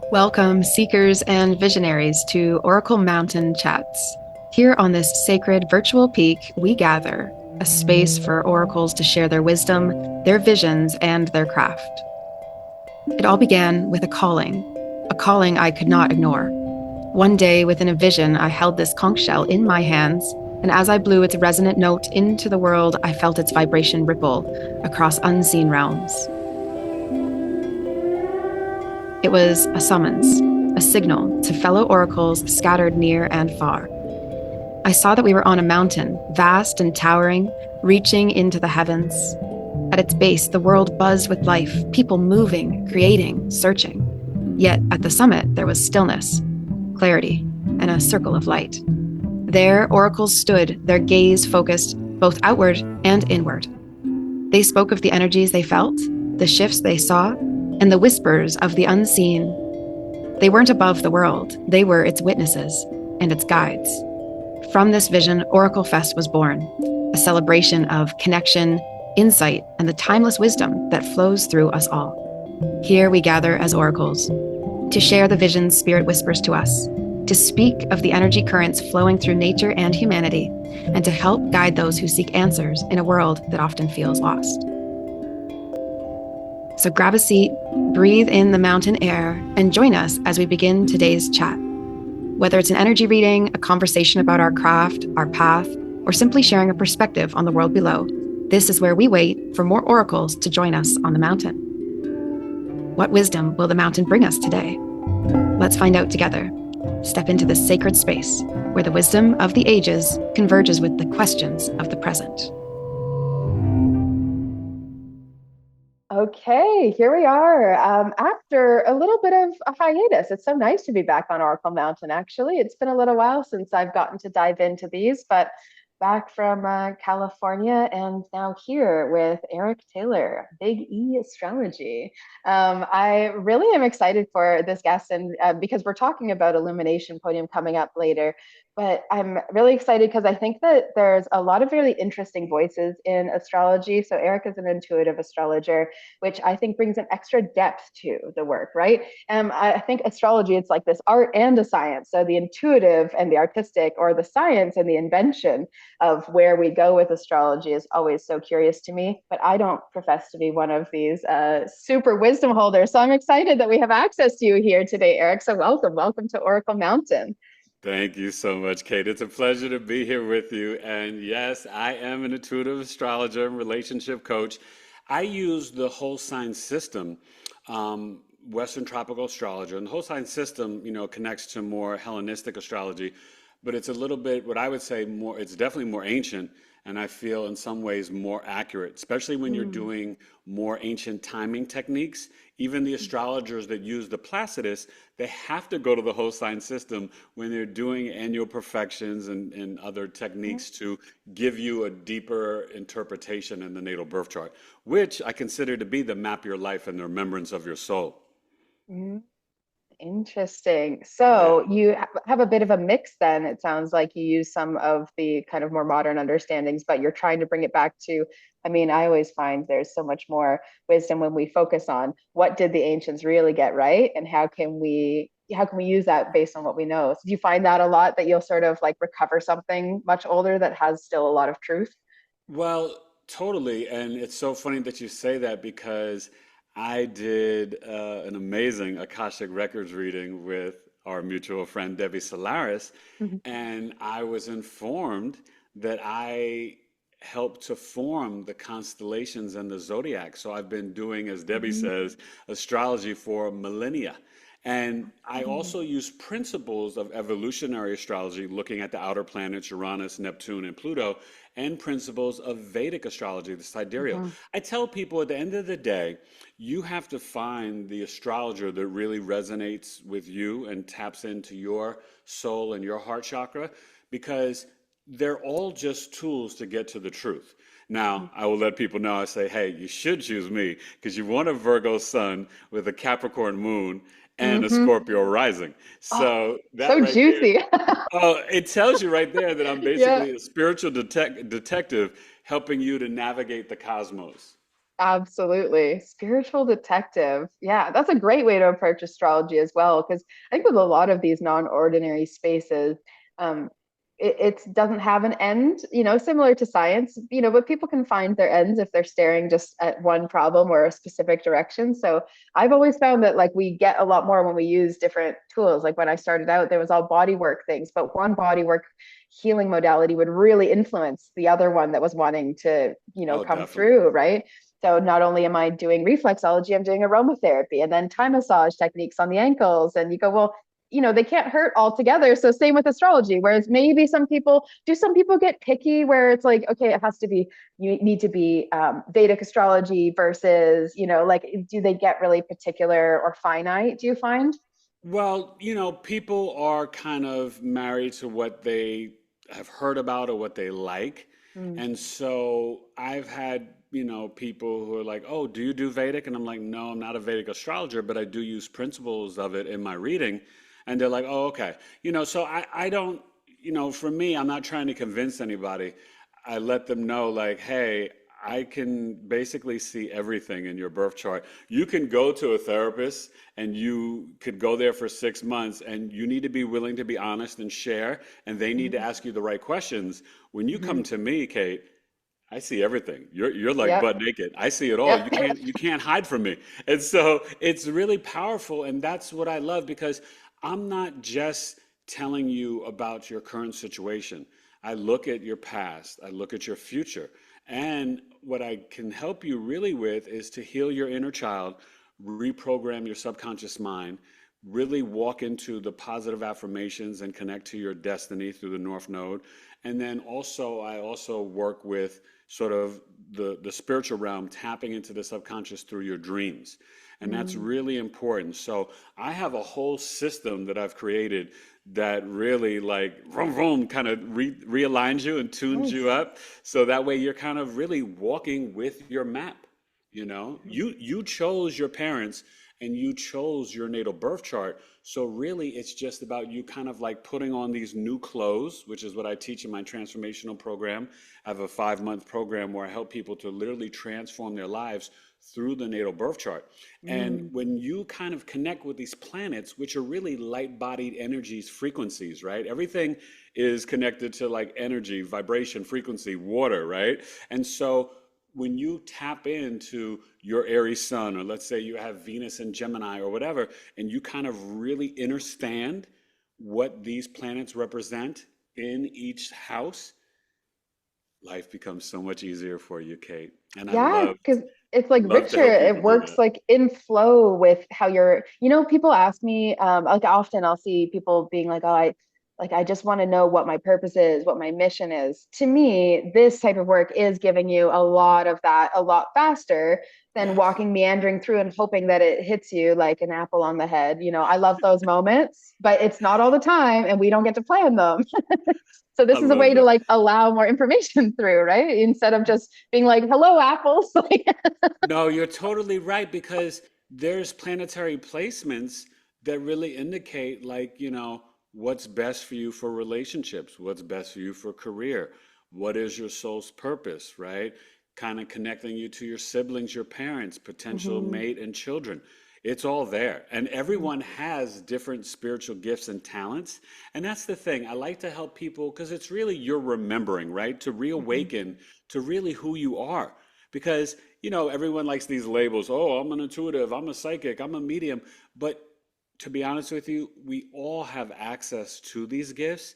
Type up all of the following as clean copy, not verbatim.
Welcome, seekers and visionaries, to Oracle Mountain Chats. Here on this sacred virtual peak, we gather a space for oracles to share their wisdom, their visions, and their craft. It all began with a calling I could not ignore. One day, within a vision, I held this conch shell in my hands, and as I blew its resonant note into the world, I felt its vibration ripple across unseen realms. It was a summons, a signal to fellow oracles scattered near and far. I saw that we were on a mountain, vast and towering, reaching into the heavens. At its base, the world buzzed with life, people moving, creating, searching. Yet at the summit, there was stillness, clarity, and a circle of light. There, oracles stood, their gaze focused both outward and inward. They spoke of the energies they felt, the shifts they saw, and the whispers of the unseen. They weren't above the world, they were its witnesses and its guides. From this vision, OracleFest was born, a celebration of connection, insight, and the timeless wisdom that flows through us all. Here we gather as oracles to share the visions Spirit whispers to us, to speak of the energy currents flowing through nature and humanity, and to help guide those who seek answers in a world that often feels lost. So grab a seat, breathe in the mountain air, and join us as we begin today's chat. Whether it's an energy reading, a conversation about our craft, our path, or simply sharing a perspective on the world below, this is where we wait for more oracles to join us on the mountain. What wisdom will the mountain bring us today? Let's find out together. Step into this sacred space where the wisdom of the ages converges with the questions of the present. Okay, here we are. After a little bit of a hiatus, it's so nice to be back on Oracle Mountain, actually. It's been a little while since I've gotten to dive into these, but back from California and now here with Eric Taylor, Big E Astrology. I really am excited for this guest and because we're talking about Illumination Podium coming up later. But I'm really excited because I think that there's a lot of really interesting voices in astrology. So Eric is an intuitive astrologer, which I think brings an extra depth to the work, right? I think astrology, it's like this art and a science. So the intuitive and the artistic, or the science and the invention of where we go with astrology, is always so curious to me. But I don't profess to be one of these super wisdom holders. So I'm excited that we have access to you here today, Eric. So welcome to Oracle Mountain. Thank you so much, Kate. It's a pleasure to be here with you. And yes, I am an intuitive astrologer and relationship coach. I use the whole sign system, Western tropical astrologer, and the whole sign system, connects to more Hellenistic astrology, but it's a little bit, what I would say, more, it's definitely more ancient, and I feel in some ways more accurate, especially when you're doing more ancient timing techniques. Even the astrologers that use the Placidus, they have to go to the whole sign system when they're doing annual perfections and other techniques to give you a deeper interpretation in the natal birth chart, which I consider to be the map your life and the remembrance of your soul. Mm, Interesting. Yeah. So you have a bit of a mix then. It sounds like you use some of the kind of more modern understandings, but you're trying to bring it back to, I mean, I always find there's so much more wisdom when we focus on what did the ancients really get right and how can we use that based on what we know. So do you find that a lot, that you'll sort of like recover something much older that has still a lot of truth? Well, totally. And it's so funny that you say that because I did an amazing Akashic Records reading with our mutual friend Debbie Solaris, Mhm. and I was informed that I helped to form the constellations and the zodiac. So I've been doing, as Debbie Mhm. says, astrology for millennia. And I Mhm. also use principles of evolutionary astrology, looking at the outer planets, Uranus, Neptune, and Pluto, and principles of Vedic astrology, the sidereal. Mhm. I tell people at the end of the day, you have to find the astrologer that really resonates with you and taps into your soul and your heart chakra, because they're all just tools to get to the truth. Now, I will let people know, I say, hey, you should choose me because you want a Virgo sun with a Capricorn moon and a Mhm. Scorpio rising. Oh, So that so right there, juicy. oh, it tells you right there that I'm Yeah. basically a spiritual detective helping you to navigate the cosmos. Absolutely. Spiritual detective. Yeah, that's a great way to approach astrology as well. Because I think with a lot of these non-ordinary spaces, um, it doesn't have an end, similar to science, but people can find their ends if they're staring just at one problem or a specific direction. So I've always found that like we get a lot more when we use different tools. Like when I started out, there was all body work things, but one body work healing modality would really influence the other one that was wanting to, Oh, come definitely. through, right? So not only am I doing reflexology, I'm doing aromatherapy and then Thai massage techniques on the ankles. And you go, well, they can't hurt altogether. So same with astrology, whereas maybe some people get picky where it's like, okay, it has to be, you need to be Vedic astrology versus, like, do they get really particular or finite, do you find? Well, people are kind of married to what they have heard about or what they like. Mm. And so I've had, people who are like, "Oh, do you do Vedic?" And I'm like, "No, I'm not a Vedic astrologer, but I do use principles of it in my reading." And they're like, "Oh, okay." So I don't, for me, I'm not trying to convince anybody. I let them know, like, "Hey, I can basically see everything in your birth chart. You can go to a therapist and you could go there for 6 months and you need to be willing to be honest and share, and they need to Mm-hmm. ask you the right questions. When you Mm-hmm. come to me, Kate, I see everything. You're like Yep. butt naked. I see it all. Yep. You can't hide from me. And so it's really powerful, and that's what I love because I'm not just telling you about your current situation. I look at your past, I look at your future. And what I can help you really with is to heal your inner child, reprogram your subconscious mind, really walk into the positive affirmations and connect to your destiny through the North Node. And then also, I also work with sort of the spiritual realm, tapping into the subconscious through your dreams. And that's Mm. really important. So I have a whole system that I've created that really like vroom, vroom, kind of realigns you and tunes you Nice. up. So that way you're kind of really walking with your map. You chose your parents and you chose your natal birth chart. So really it's just about you kind of like putting on these new clothes, which is what I teach in my transformational program. I have a 5-month program where I help people to literally transform their lives through the natal birth chart. And Mm. when you kind of connect with these planets, which are really light bodied energies, frequencies, right? Everything is connected to like energy, vibration, frequency, water, right? And so when you tap into your Aries sun, or let's say you have Venus and Gemini or whatever, and you kind of really understand what these planets represent in each house, life becomes so much easier for you, Kate. And I Yeah, love because it's like love to richer. help It people do works that. like in flow with how people ask me, like often I'll see people being like, oh, I just want to know what my purpose is, what my mission is. To me, this type of work is giving you a lot of that a lot faster than Yes, walking meandering through and hoping that it hits you like an apple on the head. I love those moments, but it's not all the time and we don't get to plan them. So I this is a love way to that. like allow more information through, right? Instead of just being like, hello, apples. Like, No, you're totally right because there's planetary placements that really indicate, like, what's best for you for relationships, what's best for you for career, what is your soul's purpose, right? Kind of connecting you to your siblings, your parents, potential mhm, mate, and children. It's all there. And mhm, everyone has different spiritual gifts and talents. And that's the thing. I like to help people because it's really you're remembering, right? To mhm. reawaken to really who you are. Because everyone likes these labels. Oh, I'm an intuitive, I'm a psychic, I'm a medium. But to be honest with you, we all have access to these gifts.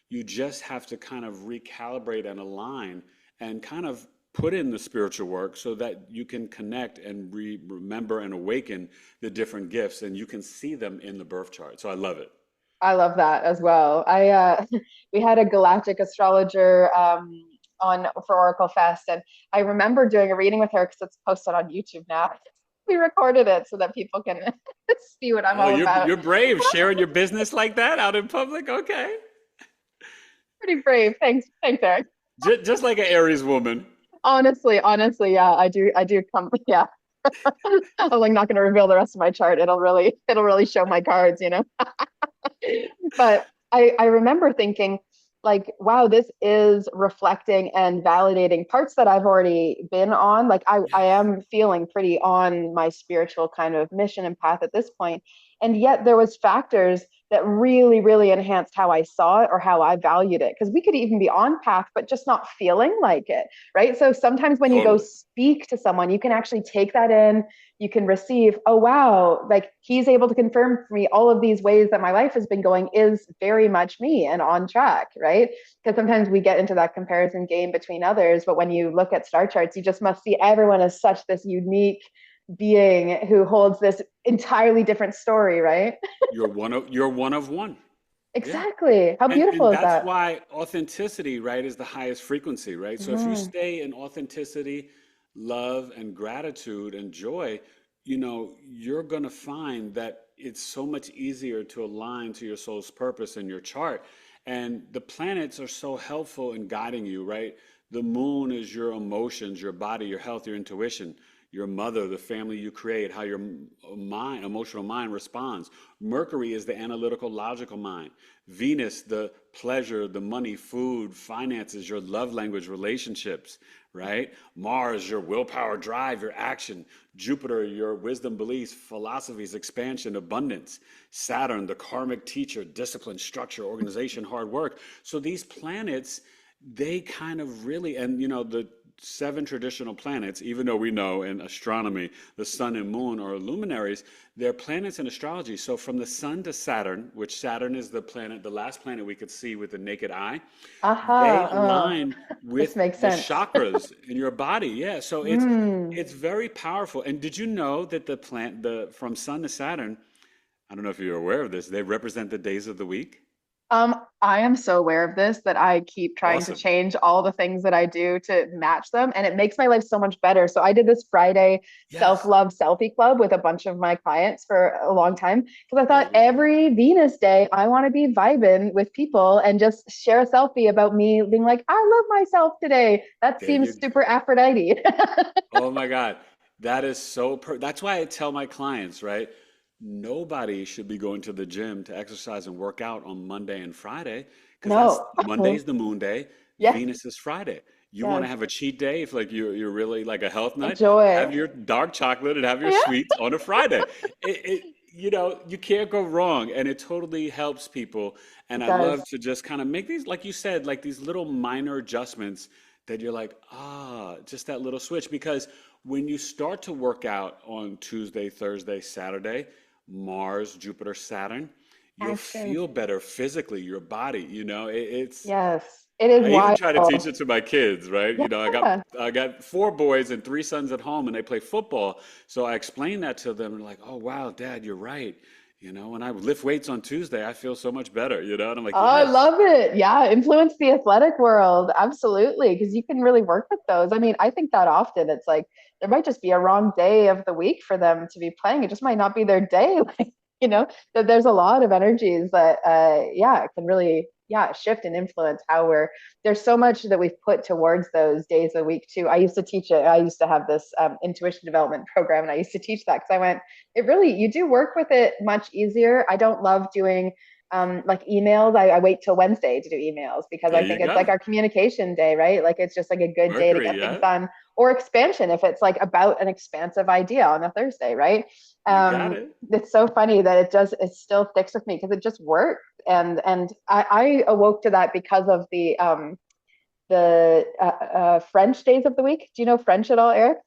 You just have to kind of recalibrate and align and kind of put in the spiritual work so that you can connect and remember and awaken the different gifts and you can see them in the birth chart. So I love it. I love that as well. We had a galactic astrologer on for OracleFest, and I remember doing a reading with her because it's posted on YouTube now. We recorded it so that people can see what I'm Oh, all you're about. you're brave sharing your business like that out in public. Okay. Pretty brave. Thanks, Eric. Just like an Aries woman. Honestly, yeah, I do come, yeah. I'm like not going to reveal the rest of my chart. It'll really show my cards. But I remember thinking, like, wow, this is reflecting and validating parts that I've already been on. Like I am feeling pretty on my spiritual kind of mission and path at this point. And yet there was factors that really, really enhanced how I saw it or how I valued it. Because we could even be on path, but just not feeling like it. Right. So sometimes when you go Totally. speak to someone, you can actually take that in, you can receive, oh wow, like he's able to confirm for me all of these ways that my life has been going is very much me and on track, right? Because sometimes we get into that comparison game between others, but when you look at star charts, you just must see everyone as such this unique being who holds this entirely different story, right? You're one of one. Yeah. Exactly. How And beautiful is that's that? why authenticity, right, is the highest frequency, right? So if you Mhm. stay in authenticity, love, and gratitude and joy, you're going to find that it's so much easier to align to your soul's purpose in your chart. And the planets are so helpful in guiding you, right? The moon is your emotions, your body, your health, your intuition. Your mother, the family you create, how your mind, emotional mind responds. Mercury is the analytical, logical mind. Venus, the pleasure, the money, food, finances, your love language, relationships, right? Mars, your willpower, drive, your action. Jupiter, your wisdom, beliefs, philosophies, expansion, abundance. Saturn, the karmic teacher, discipline, structure, organization, hard work. So these planets, they kind of really, and the seven traditional planets, even though we know in astronomy the sun and moon are luminaries, they're planets in astrology. So from the sun to Saturn, which Saturn is the planet, the last planet we could see with the naked eye, they Aha. align This with makes the sense. chakras in your body. Yeah, so it's Mm. it's very powerful. And did you know that the from sun to Saturn, I don't know if you're aware of this, they represent the days of the week? I am so aware of this that I keep trying to Awesome. change all the things that I do to match them, and it makes my life so much better. So I did this Friday Yes. self-love selfie club with a bunch of my clients for a long time because I There thought you go. every Venus day I want to be vibing with people and just share a selfie about me being like, I love myself today. That There you seems go. super Aphrodite. Oh my God. That is that's why I tell my clients, right? Nobody should be going to the gym to exercise and work out on Monday and Friday because that's No. Monday's the moon day, Yes, Venus is Friday. You want to yes. have a cheat day if like you're really like a health nut, Enjoy. have your dark chocolate and have your Yeah, sweets on a Friday. You can't go wrong and it totally helps people. And it I love does. to just kind of make these, like you said, like these little minor adjustments that you're like, just that little switch. Because when you start to work out on Tuesday, Thursday, Saturday, Mars, Jupiter, Saturn, you'll Action. feel better physically, your body, it's, Yes, it is I even try to teach wild. it to my kids, right? Yeah. I got four boys and three sons at home and they play football. So I explain that to them and like, oh wow, Dad, you're right. When I lift weights on Tuesday, I feel so much better, And I'm like, Oh, I yes, love it. Yeah, influence the athletic world. Absolutely. Because you can really work with those. I mean, I think that often it's like there might just be a wrong day of the week for them to be playing. It just might not be their day. Like, that there's a lot of energies that, yeah, it can really, yeah, shift and influence how there's so much that we've put towards those days a week too. I used to teach it. I used to have this intuition development program and I used to teach that because I went, you do work with it much easier. I don't love doing like emails. I wait till Wednesday to do emails because there I you think it's like go. our communication day, right? Like it's just like a good day to Mercury, get things yeah, done. Or expansion if it's like about an expansive idea on a Thursday, right? you got it. It's so funny that it still sticks with me because it just works. And I awoke to that because of the French days of the week. Do you know French at all, Eric?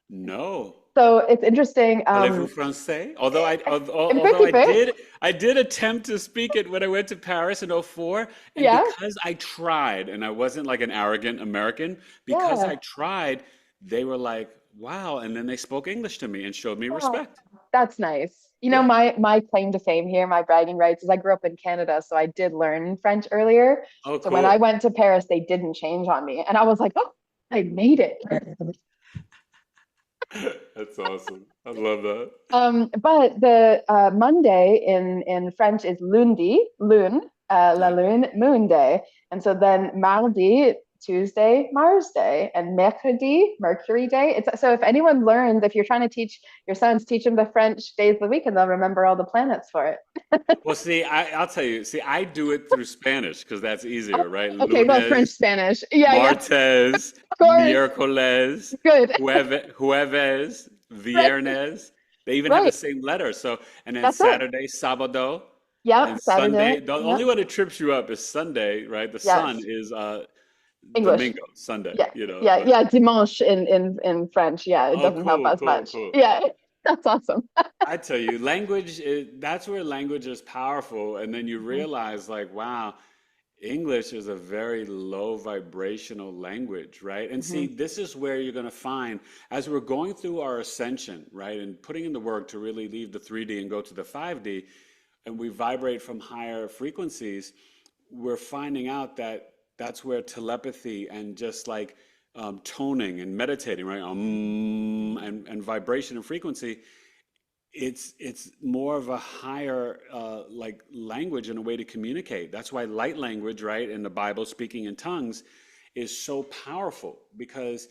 No. So it's interesting. Parlez-vous français? Un Although petit peu. I did attempt to speak it when I went to Paris in '04, and Yeah. because I tried, and I wasn't like an arrogant American, because I Yeah. tried, they were like, "Wow!" And then they spoke English to me and showed me Oh, respect. that's nice. Yeah. My claim to fame here, my bragging rights, is I grew up in Canada, so I did learn French earlier. Oh, So when I cool. went to Paris, they didn't change on me, and I was like, oh, I made it. That's awesome. I love that. But the Monday in French is lundi, lune, la Yeah. lune, moon day, and so then mardi Tuesday, Mars Day, and Mercredi, Mercury Day. It's so if anyone learns, if you're trying to teach your sons, teach them the French days of the week, and they'll remember all the planets for it. Well, see, I'll tell you, see, I do it through Spanish because that's Oh, easier, right? okay, well, French, Lunes, Spanish. Yeah, yeah, martes, of course. miércoles, Good. jueves, Right, viernes. They even have the right. same letter. So, and then That's it. Saturday, sábado, and Yep, Saturday. Sunday. The only Yep. one that trips you up is Sunday, right? The sun Yes. is English. Domingo, Sunday, Yeah, you know, yeah, but yeah. Dimanche in French. Yeah, it oh, doesn't help cool, as cool, much. cool. Yeah, that's awesome. I tell you, that's where language is powerful. And then you Mhm, realize, like, wow, English is a very low vibrational language, right? And see, mhm, this is where you're going to find as we're going through our ascension, right? And putting in the work to really leave the 3D and go to the 5D, and we vibrate from higher frequencies, we're finding out that that's where telepathy and just like toning and meditating, right? And vibration and frequency, it's more of a higher like language and a way to communicate. That's why light language, right, in the Bible, speaking in tongues, is so powerful because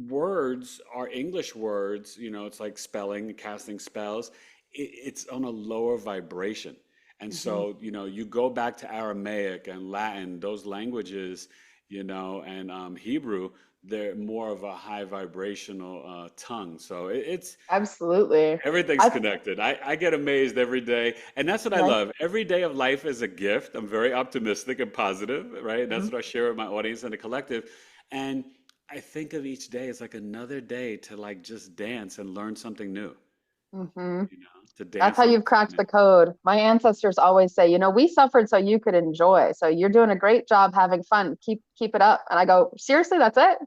words are English words. You know, it's like spelling and casting spells. It's on a lower vibration. And mhm. so, you know, you go back to Aramaic and Latin, those languages, you know, and Hebrew, they're more of a high vibrational tongue. So it's Absolutely. everything's I connected. I get amazed every day. And that's what I right. love. Every day of life is a gift. I'm very optimistic and positive, right? And that's Mhm, what I share with my audience and the collective. And I think of each day as like another day to like just dance and learn something new, mhm. you know, to That's dance how on you've this cracked planet. the code. My ancestors always say, we suffered so you could enjoy. So you're doing a great job having fun. Keep it up. And I go, seriously, that's it?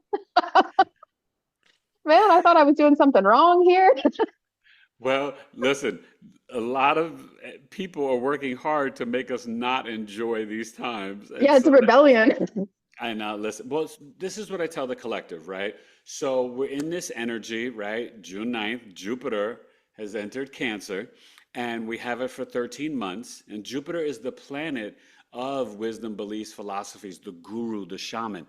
Man, I thought I was doing something wrong here. Well, listen, a lot of people are working hard to make us not enjoy these times. And Yeah, it's a so rebellion. I know, listen. Well, this is what I tell the collective, right? So we're in this energy, right? June 9th, Jupiter has entered Cancer, and we have it for 13 months. And Jupiter is the planet of wisdom, beliefs, philosophies, the guru, the shaman,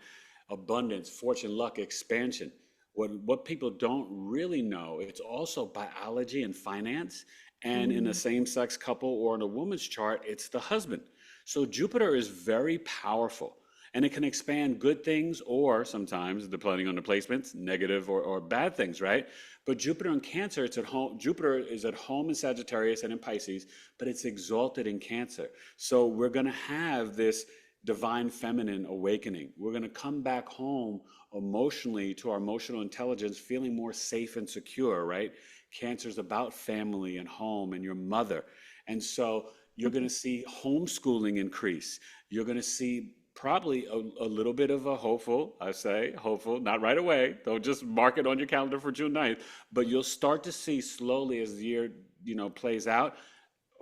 abundance, fortune, luck, expansion. What people don't really know, it's also biology and finance. And in a Mm, same-sex couple or in a woman's chart, it's the husband. So Jupiter is very powerful and it can expand good things or sometimes, depending on the placements, negative or bad things, right? But Jupiter in Cancer, it's at home. Jupiter is at home in Sagittarius and in Pisces, but it's exalted in Cancer. So we're going to have this divine feminine awakening. We're going to come back home emotionally to our emotional intelligence, feeling more safe and secure, right? Cancer is about family and home and your mother. And so you're going to see homeschooling increase. You're going to see probably a little bit of a hopeful, I say hopeful, not right away. Don't just mark it on your calendar for June 9th, but you'll start to see slowly as the year, you know, plays out,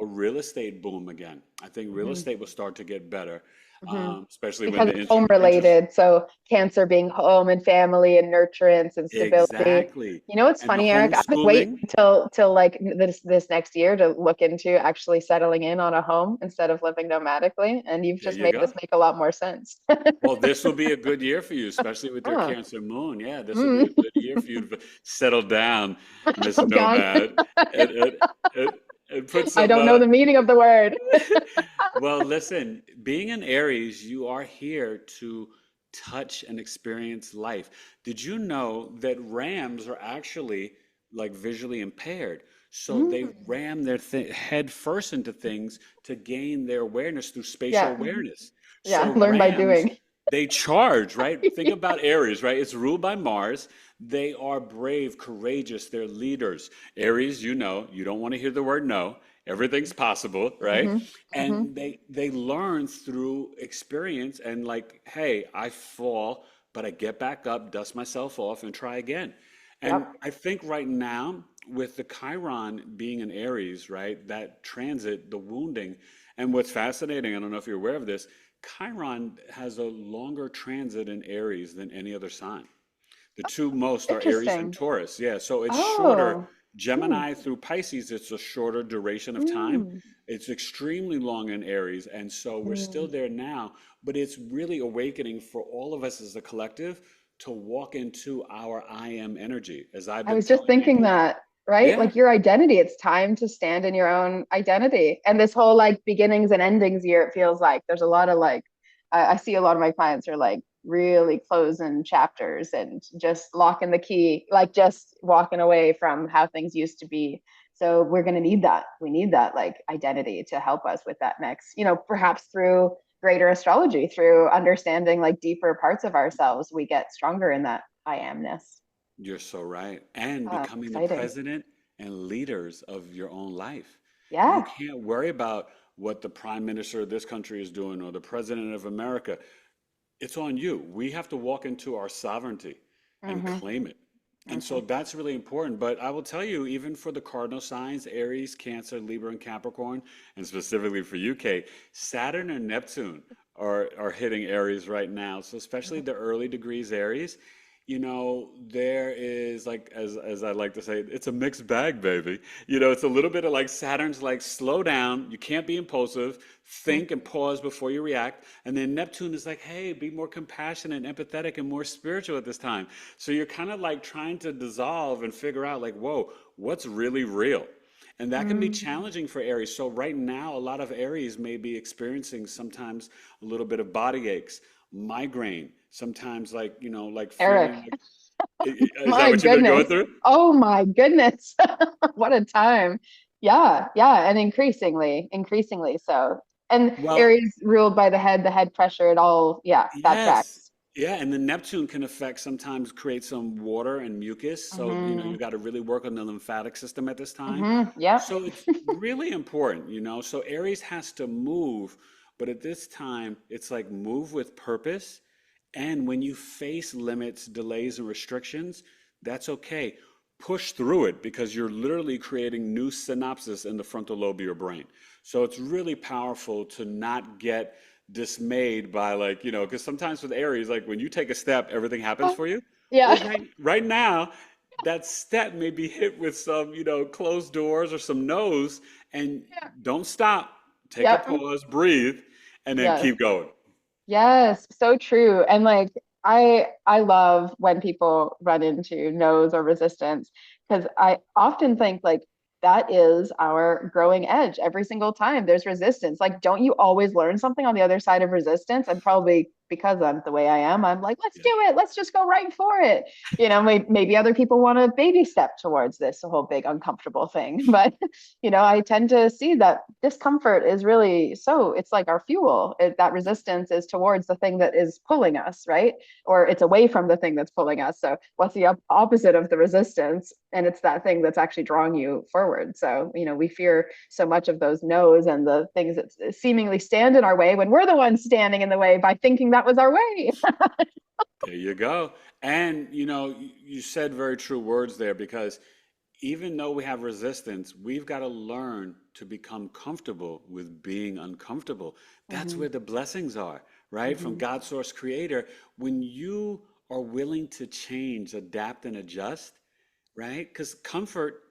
a real estate boom again. I think real mhm, estate will start to get better, mhm. especially when Because the it's home interest related. So Cancer being home and family and nurturance and stability. exactly. You know what's And the funny, Eric? I've been waiting homeschooling, till like this next year to look into actually settling in on a home instead of living nomadically. And you've there just you made this go. make a lot more sense. Well, this will be a good year for you, especially with your Oh, Cancer moon. Yeah, this will be a mm. good year for you to settle down, Miss Oh God. Nomad, and and, and, and put I some don't know the meaning of the word. well, listen, being in Aries, you are here to touch and experience life. Did you know that rams are actually like visually impaired? So they Mm. ram their head first into things to gain their awareness through spatial Yeah. awareness. Yeah. So Learn by rams, doing. they charge, right? Think about Aries, right? It's ruled by Mars. They are brave, courageous, they're leaders. Aries, you know, you don't want to hear the word no. Everything's possible, right? Hmm. Hmm. And they learn through experience and like, hey, I fall, but I get back up, dust myself off, and try again. And Yep. I think right now, with the Chiron being in Aries, right, that transit, the wounding, and what's fascinating, I don't know if you're aware of this, Chiron has a longer transit in Aries than any other sign. The two most are Aries and Interesting. Taurus. Yeah, so it's shorter. Oh. Hmm. Gemini through Pisces, it's a shorter duration of time. Mm. It's extremely long in Aries, and so we're still Mm. there now, but it's really awakening for all of us as a collective to walk into our I am energy, as I've I been was just telling thinking people. that, right? Yeah, Like your identity, it's time to stand in your own identity. And this whole like beginnings and endings year, it feels like there's a lot of like, I see a lot of my clients are like really closing chapters and just locking the key, like just walking away from how things used to be. So we're going to need that. We need that like identity to help us with that next, perhaps through greater astrology, through understanding like deeper parts of ourselves, we get stronger in that I amness. you're so right. And Ah, becoming the exciting. president and leaders of your own life. You Yeah. can't worry about what the prime minister of this country is doing or the president of America. It's on you. We have to walk into our sovereignty and Hmm. claim it. And Hmm. so that's really important. But I will tell you, even for the cardinal signs, Aries, Cancer, Libra, and Capricorn, and specifically for you, Kate, Saturn and Neptune are hitting Aries right now. So especially the early degrees Aries, there is like as I like to say, it's a mixed bag, baby. It's a little bit of like Saturn's like slow down, you can't be impulsive, think and pause before you react. And then Neptune is like, hey, be more compassionate, empathetic, and more spiritual at this time. So you're kind of like trying to dissolve and figure out like, whoa, what's really real? And that can be Mm. challenging for Aries. So right now, a lot of Aries may be experiencing sometimes a little bit of body aches, migraine, sometimes like, like Eric, feeling like, is that my what you've been going goodness. through? Oh my goodness. What a time. Yeah, yeah, and increasingly so. And Well, Aries ruled by the head pressure, it all, yeah, that yes. tracks. Yeah, and the Neptune can affect sometimes create some water and mucus. So, Hmm. you got to really work on the lymphatic system at this time. Hmm. Yep. So it's really important. So Aries has to move, but at this time, it's like move with purpose. And when you face limits, delays, and restrictions, that's okay. Push through it because you're literally creating new synapses in the frontal lobe of your brain. So it's really powerful to not get dismayed by like, because sometimes with Aries, like when you take a step, everything happens for you. Well, Yeah. right now, that step may be hit with some, closed doors or some no's, and Yeah. don't stop. Take a Yep. pause, breathe, and then Yes. keep going. Yes, so true. And like I love when people run into no's or resistance because I often think like that is our growing edge. Every single time there's resistance. Like, don't you always learn something on the other side of resistance? And probably because I'm the way I am, I'm like, let's do Yeah. it. Let's just go right for it. Maybe other people want to baby step towards this whole big uncomfortable thing. But I tend to see that discomfort is really it's like our fuel. That resistance is towards the thing that is pulling us, right? Or it's away from the thing that's pulling us. So, what's the opposite of the resistance? And it's that thing that's actually drawing you forward. So, we fear so much of those no's and the things that seemingly stand in our way when we're the ones standing in the way by thinking that was our way. There you go. And you said very true words there because even though we have resistance, we've got to learn to become comfortable with being uncomfortable. That's Hmm. where the blessings are, right? From Hmm. God's source creator. When you are willing to change, adapt, and adjust, right? Because comfort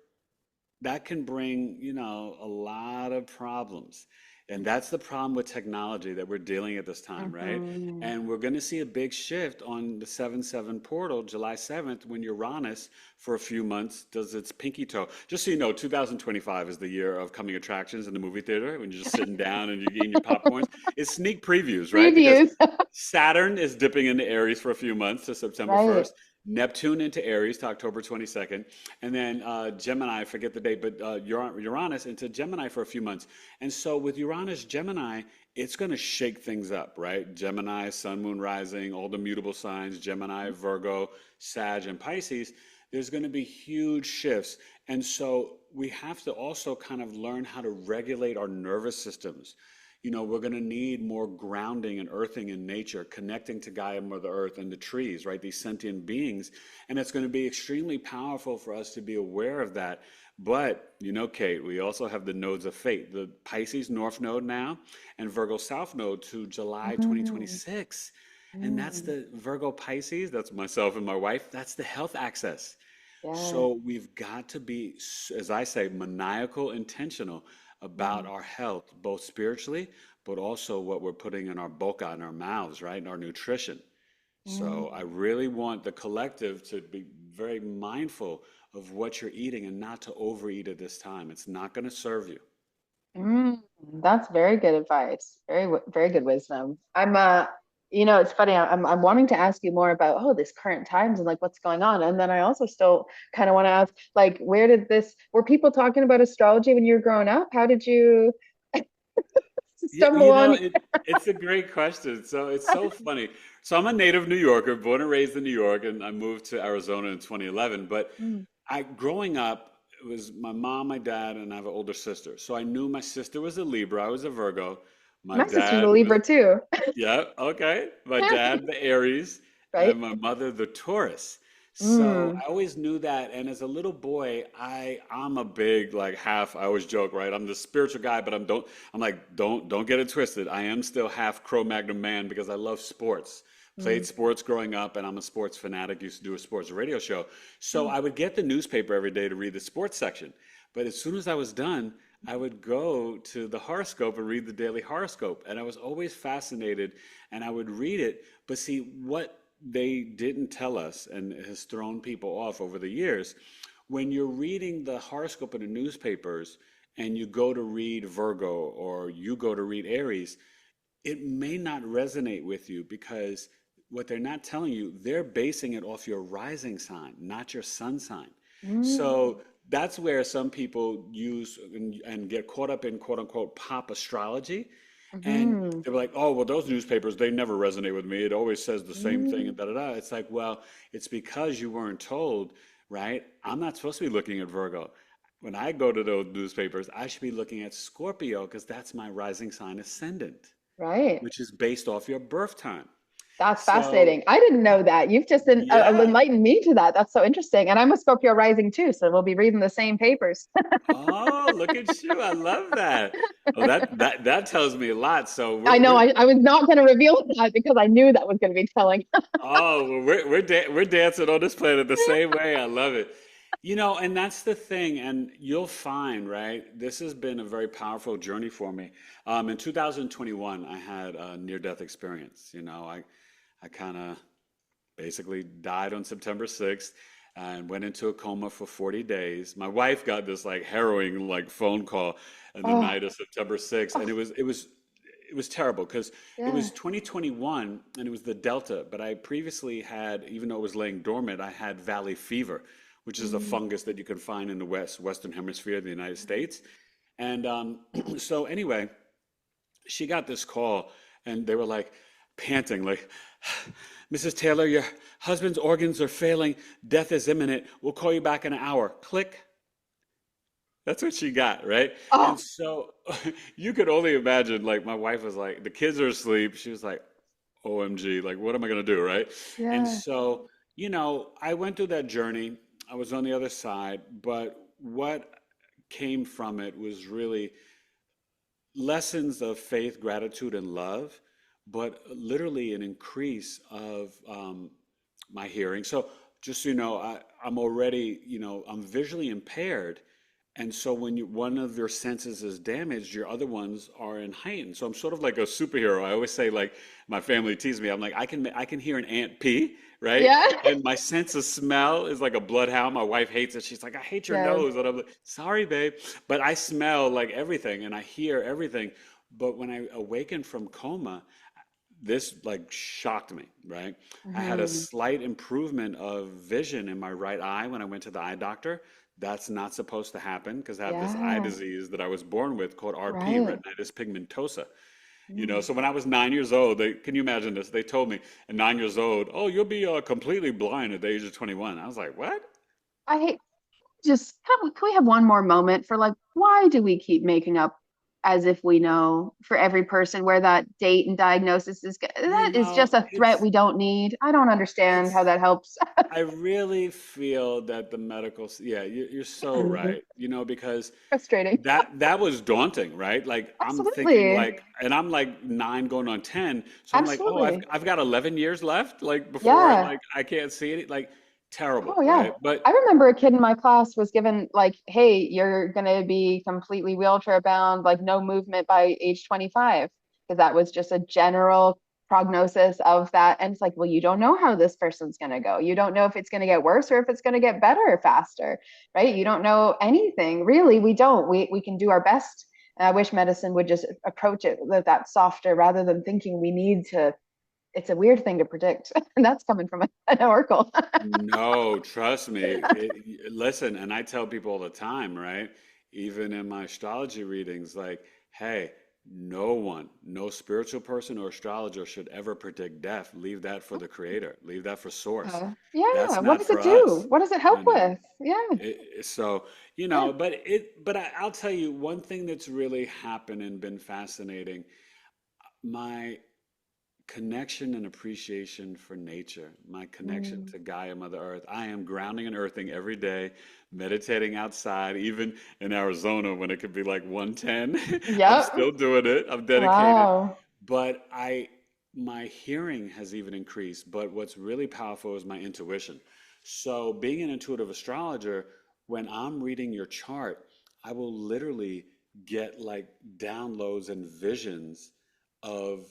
that can bring, a lot of problems. And that's the problem with technology that we're dealing at this time, right? Hmm. And we're going to see a big shift on the 7/7 portal, July 7th, when Uranus, for a few months, does its pinky toe. Just so you know, 2025 is the year of coming attractions in the movie theater when you're just sitting down and you're eating your popcorns. It's sneak previews, right? Because Previews. Saturn is dipping into Aries for a few months to September Right. 1st. Neptune into Aries to October 22nd, and then Gemini, I forget the date, but Uranus into Gemini for a few months. And so with Uranus, Gemini, it's going to shake things up, right? Gemini, Sun, Moon, Rising, all the mutable signs, Gemini, Virgo, Sag, and Pisces, there's going to be huge shifts. And so we have to also kind of learn how to regulate our nervous systems. We're going to need more grounding and earthing in nature, connecting to Gaia, Mother Earth, and the trees, right? These sentient beings. And it's going to be extremely powerful for us to be aware of that. But, Kate, we also have the nodes of fate, the Pisces North Node now, and Virgo South Node to July Mhm. 2026. And that's Mm. the Virgo Pisces, that's myself and my wife, that's the health access. Yes. So we've got to be, as I say, maniacal, intentional about our health, both spiritually, but also what we're putting in our boca, in our mouths, right? And our nutrition. So I really want the collective to be very mindful of what you're eating and not to overeat at this time. It's not going to serve you. Mm, that's very good advice. Very good wisdom. It's funny. I'm wanting to ask you more about this current times and like what's going on, and then I also still kind of want to ask like were people talking about astrology when you were growing up? How did you Yeah, stumble on? it's a great question. So it's so funny. So I'm a native New Yorker, born and raised in New York, and I moved to Arizona in 2011. But Mm. growing up, it was my mom, my dad, and I have an older sister. So I knew my sister was a Libra, I was a Virgo. My My sister's a dad was, Libra too. yeah, okay. My dad, the Aries, Right? and my mother, the Taurus. So Mm, I always knew that. And as a little boy, I'm a big like half. I always joke, right? I'm the spiritual guy, but I'm like don't get it twisted. I am still half Cro-Magnon man because I love sports. Played mm, sports growing up, and I'm a sports fanatic. Used to do a sports radio show, so mm. I would get the newspaper every day to read the sports section. But as soon as I was done, I would go to the horoscope and read the daily horoscope. And I was always fascinated and I would read it. But see, what they didn't tell us and has thrown people off over the years, when you're reading the horoscope in the newspapers and you go to read Virgo or you go to read Aries, it may not resonate with you because what they're not telling you, they're basing it off your rising sign, not your sun sign. Mm, So that's where some people use and get caught up in quote unquote pop astrology. And mhm, they're like, oh, well, those newspapers, they never resonate with me. It always says the same thing mm. and da da da. It's like, well, it's because you weren't told, right? I'm not supposed to be looking at Virgo. When I go to those newspapers, I should be looking at Scorpio because that's my rising sign ascendant, Right. which is based off your birth time. That's So, fascinating. I didn't know that. You've just yeah. enlightened me to that. That's so interesting. And I'm a Scorpio rising too, so we'll be reading the same papers. Oh, look at you. I love that. Oh, that tells me a lot. So I know we're I was not going to reveal that because I knew that was going to be telling. oh, well, we're dancing on this planet the same way. I love it. And that's the thing, and you'll find, right? This has been a very powerful journey for me. In 2021, I had a near-death experience. I kind of basically died on September 6th and went into a coma for 40 days. My wife got this like harrowing like phone call on the Oh, night of September 6th, and oh, it was terrible because it yeah. was 2021 and it was the Delta, but I previously had, even though it was laying dormant, I had valley fever, which is a Mm, fungus that you can find in the Western Hemisphere of the United States. And so anyway, she got this call and they were like panting, like, Mrs. Taylor, your husband's organs are failing. Death is imminent. We'll call you back in an hour. Click. That's what she got, right? And oh, so you could only imagine, like, my wife was like, the kids are asleep. She was like, OMG, like, what am I going to do, right? And yeah. so, I went through that journey. I was on the other side, but what came from it was really lessons of faith, gratitude, and love, but literally an increase of my hearing. So just so you know, I'm already, I'm visually impaired. And so when one of your senses is damaged, your other ones are in heightened. So I'm sort of like a superhero. I always say, like, my family teases me. I'm like, I can hear an ant pee, right? Yeah. And my sense of smell is like a bloodhound. My wife hates it. She's like, I hate your Yes. nose. And I'm like, sorry, babe. But I smell like everything and I hear everything. But when I awakened from coma, this like shocked me, right? I had a Hmm. slight improvement of vision in my right eye when I went to the eye doctor. That's not supposed to happen because I have this eye Yeah. disease that I was born with called RP, Right. retinitis pigmentosa. Mm. So when I was 9 years old, can you imagine this? They told me at 9 years old, oh, you'll be completely blind at the age of 21. I was like, what? I hate just can we have one more moment for like why do we keep making up as if we know for every person where that date and diagnosis is You that is just know, a threat it's we don't need. I don't understand how it's that helps. I really feel that the yeah, you're so Mhm. right. Because Frustrating. that was daunting, right? Like I'm thinking Absolutely. like, and I'm like 9 going on 10. So I'm like, oh, I've Absolutely. I've got 11 years left, like before Yeah. like I can't see it. Like terrible, Oh yeah. right? But I remember a kid in my class was given like, hey, you're gonna be completely wheelchair bound, like no movement by age 25. Because that was just a general prognosis of that. And it's like, well, you don't know how this person's gonna go. You don't know if it's gonna get worse or if it's gonna get better faster, right? You don't know anything. Really, we don't. We can do our best. And I wish medicine would just approach it with that softer rather than thinking we need to. It's a weird thing to predict. And that's coming from an oracle. no, trust me. Listen, and I tell people all the time, right? Even in my astrology readings, like, hey, no one, no spiritual person or astrologer should ever predict death. Leave that for the creator. Leave that for source. Yeah. That's What not does it for do? us, What does it help you know. with? Yeah. So, Yeah. I'll tell you one thing that's really happened and been fascinating. My connection and appreciation for nature, my connection Mm. to Gaia, Mother Earth. I am grounding and earthing every day, meditating outside, even in Arizona when it could be like 110. I'm Yep. still doing it. I'm dedicated. Wow. But my hearing has even increased. But what's really powerful is my intuition. So, being an intuitive astrologer, when I'm reading your chart, I will literally get like downloads and visions of,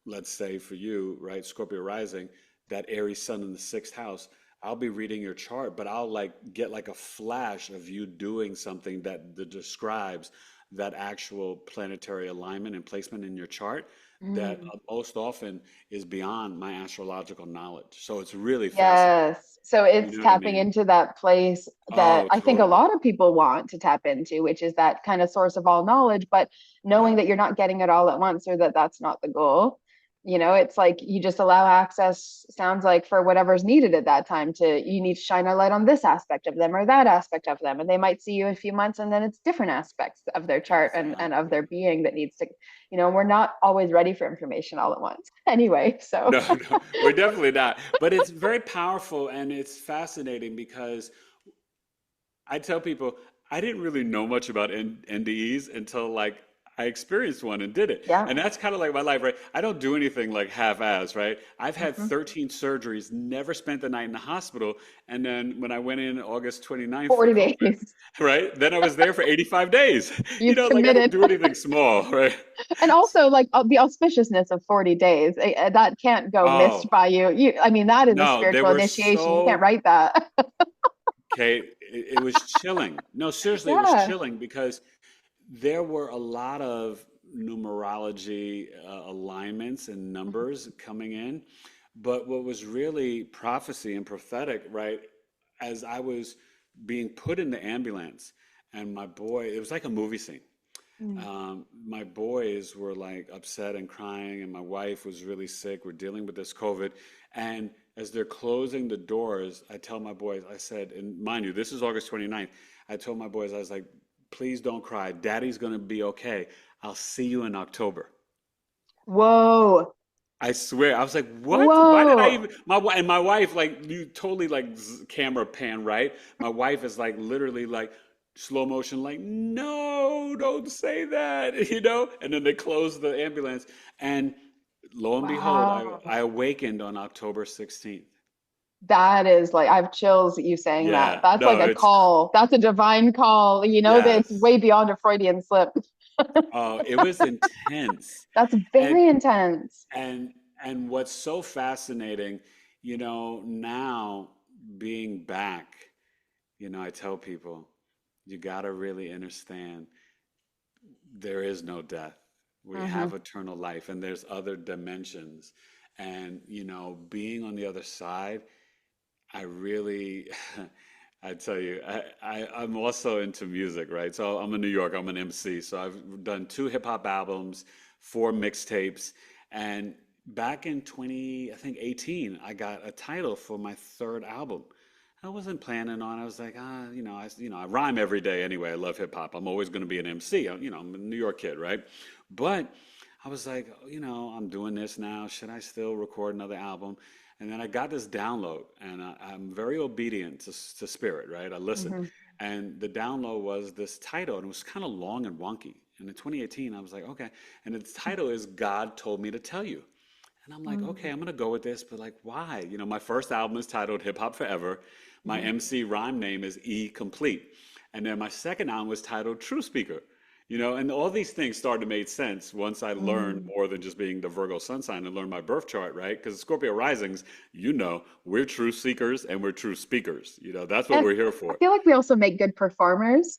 let's say for you, right, Scorpio rising, that Aries sun in the sixth house, I'll be reading your chart, but I'll like get like a flash of you doing something that describes that actual planetary alignment and placement in your chart that Mm. most often is beyond my astrological knowledge. So it's really fascinating. Yes. So You it's know what I tapping mean? into that place that Oh, I think a totally. lot of people want to tap into, which is that kind of source of all knowledge, but knowing Yeah. that you're not getting it all at once or that that's not the goal. It's like you just allow access, sounds like for whatever's needed at that time you need to shine a light on this aspect of them or that aspect of them. And they might see you in a few months and then it's different aspects of their chart and of Exactly. their being that needs to, we're not always ready for information all at once. Anyway, so No, no, we're definitely not. But it's very powerful and it's fascinating because I tell people I didn't really know much about NDEs until like I experienced one and did it. yeah. And that's kind of like my life, right? I don't do anything like half-ass, right? I've had Mhm. 13 surgeries, never spent the night in the hospital. And then when I went in August 29th for 40 COVID, days. right? Then I was there for 85 days. You've Like I don't committed. do anything small, right? And also like the auspiciousness of 40 days. That can't go missed Oh, by you. I mean, that is a no, they spiritual were initiation. You can't so write that. Kate, it was chilling. No, seriously, it was Yeah. chilling because there were a lot of numerology alignments and numbers coming in. But what was really prophecy and prophetic, right? As I was being put in the ambulance, and my boy, it was like a movie scene. Mm. My boys were like upset and crying, and my wife was really sick. We're dealing with this COVID. And as they're closing the doors, I tell my boys, I said, and mind you, this is August 29th. I told my boys, I was like, please don't cry. Daddy's going to be okay. I'll see you in October. Whoa. I swear. I was like, what? Why did I Whoa. even? My wife, like, you totally like camera pan, right? My wife is like literally like slow motion, like, no, don't say that, And then they close the ambulance. And lo and behold, I Wow. awakened on October 16th. That is like, I have chills at you saying that. Yeah, That's like no, a it's, call. That's a divine call. That's yes. way beyond a Freudian slip. Oh, it was intense. That's And very intense. And and what's so fascinating, now being back, I tell people, you got to really understand there is no death. We Hmm. have eternal life and there's other dimensions. And, being on the other side, I really, I tell you, I'm also into music, right? So I'm in New York, I'm an MC. So I've done two hip hop albums, four mixtapes. And back in 20, I think 18, I got a title for my third album. I wasn't planning on. I was like, I rhyme every day anyway. I love hip hop. I'm always going to be an MC. I'm a New York kid, right? But I was like, I'm doing this now. Should I still record another album? And then I got this download, and I'm very obedient to spirit, right? I listen. Hmm. And the download was this title, and it was kind of long and wonky. And in 2018, I was like, okay. And the title is God Told Me to Tell You. And I'm like, okay, Mm. I'm gonna go with this, but like, why? You know, my first album is titled Hip Hop Forever. My Mhm. MC rhyme name is E Complete. And then my second album was titled True Speaker. You know, and all these things started to make sense once I learned Mm. more than just being the Virgo sun sign and learned my birth chart, right? Because Scorpio Risings, you know, we're true seekers and we're true speakers. You know, that's what And we're here I for. feel like we also make good performers.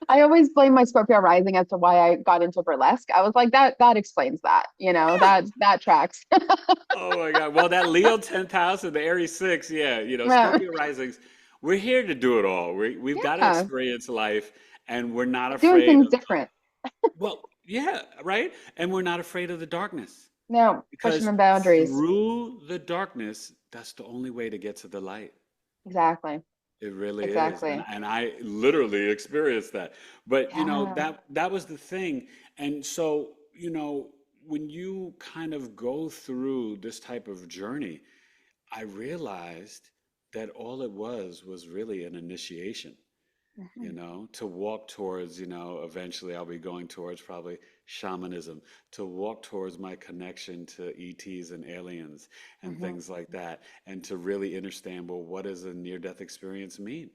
I always blame my Scorpio rising as to why I got into burlesque. I was like, that explains that, that tracks. Oh my God. Well, that Leo 10th house and the Aries 6, yeah, you know, Yeah. Scorpio risings, we're here to do it all. We've got to Yeah. experience life and we're not Doing afraid things of, different. well, yeah, right? And we're not afraid of the darkness No, pushing because the boundaries. through the darkness, that's the only way to get to the light. Exactly. It really is. Exactly. And I literally experienced that. But, you know, Yeah. that was the thing. And so, you know, when you kind of go through this type of journey, I realized that all it was really an initiation, you Mhm. know, to walk towards, you know, eventually I'll be going towards probably shamanism, to walk towards my connection to ETs and aliens and Mhm. things like that, and to really understand, well, what does a near-death experience mean?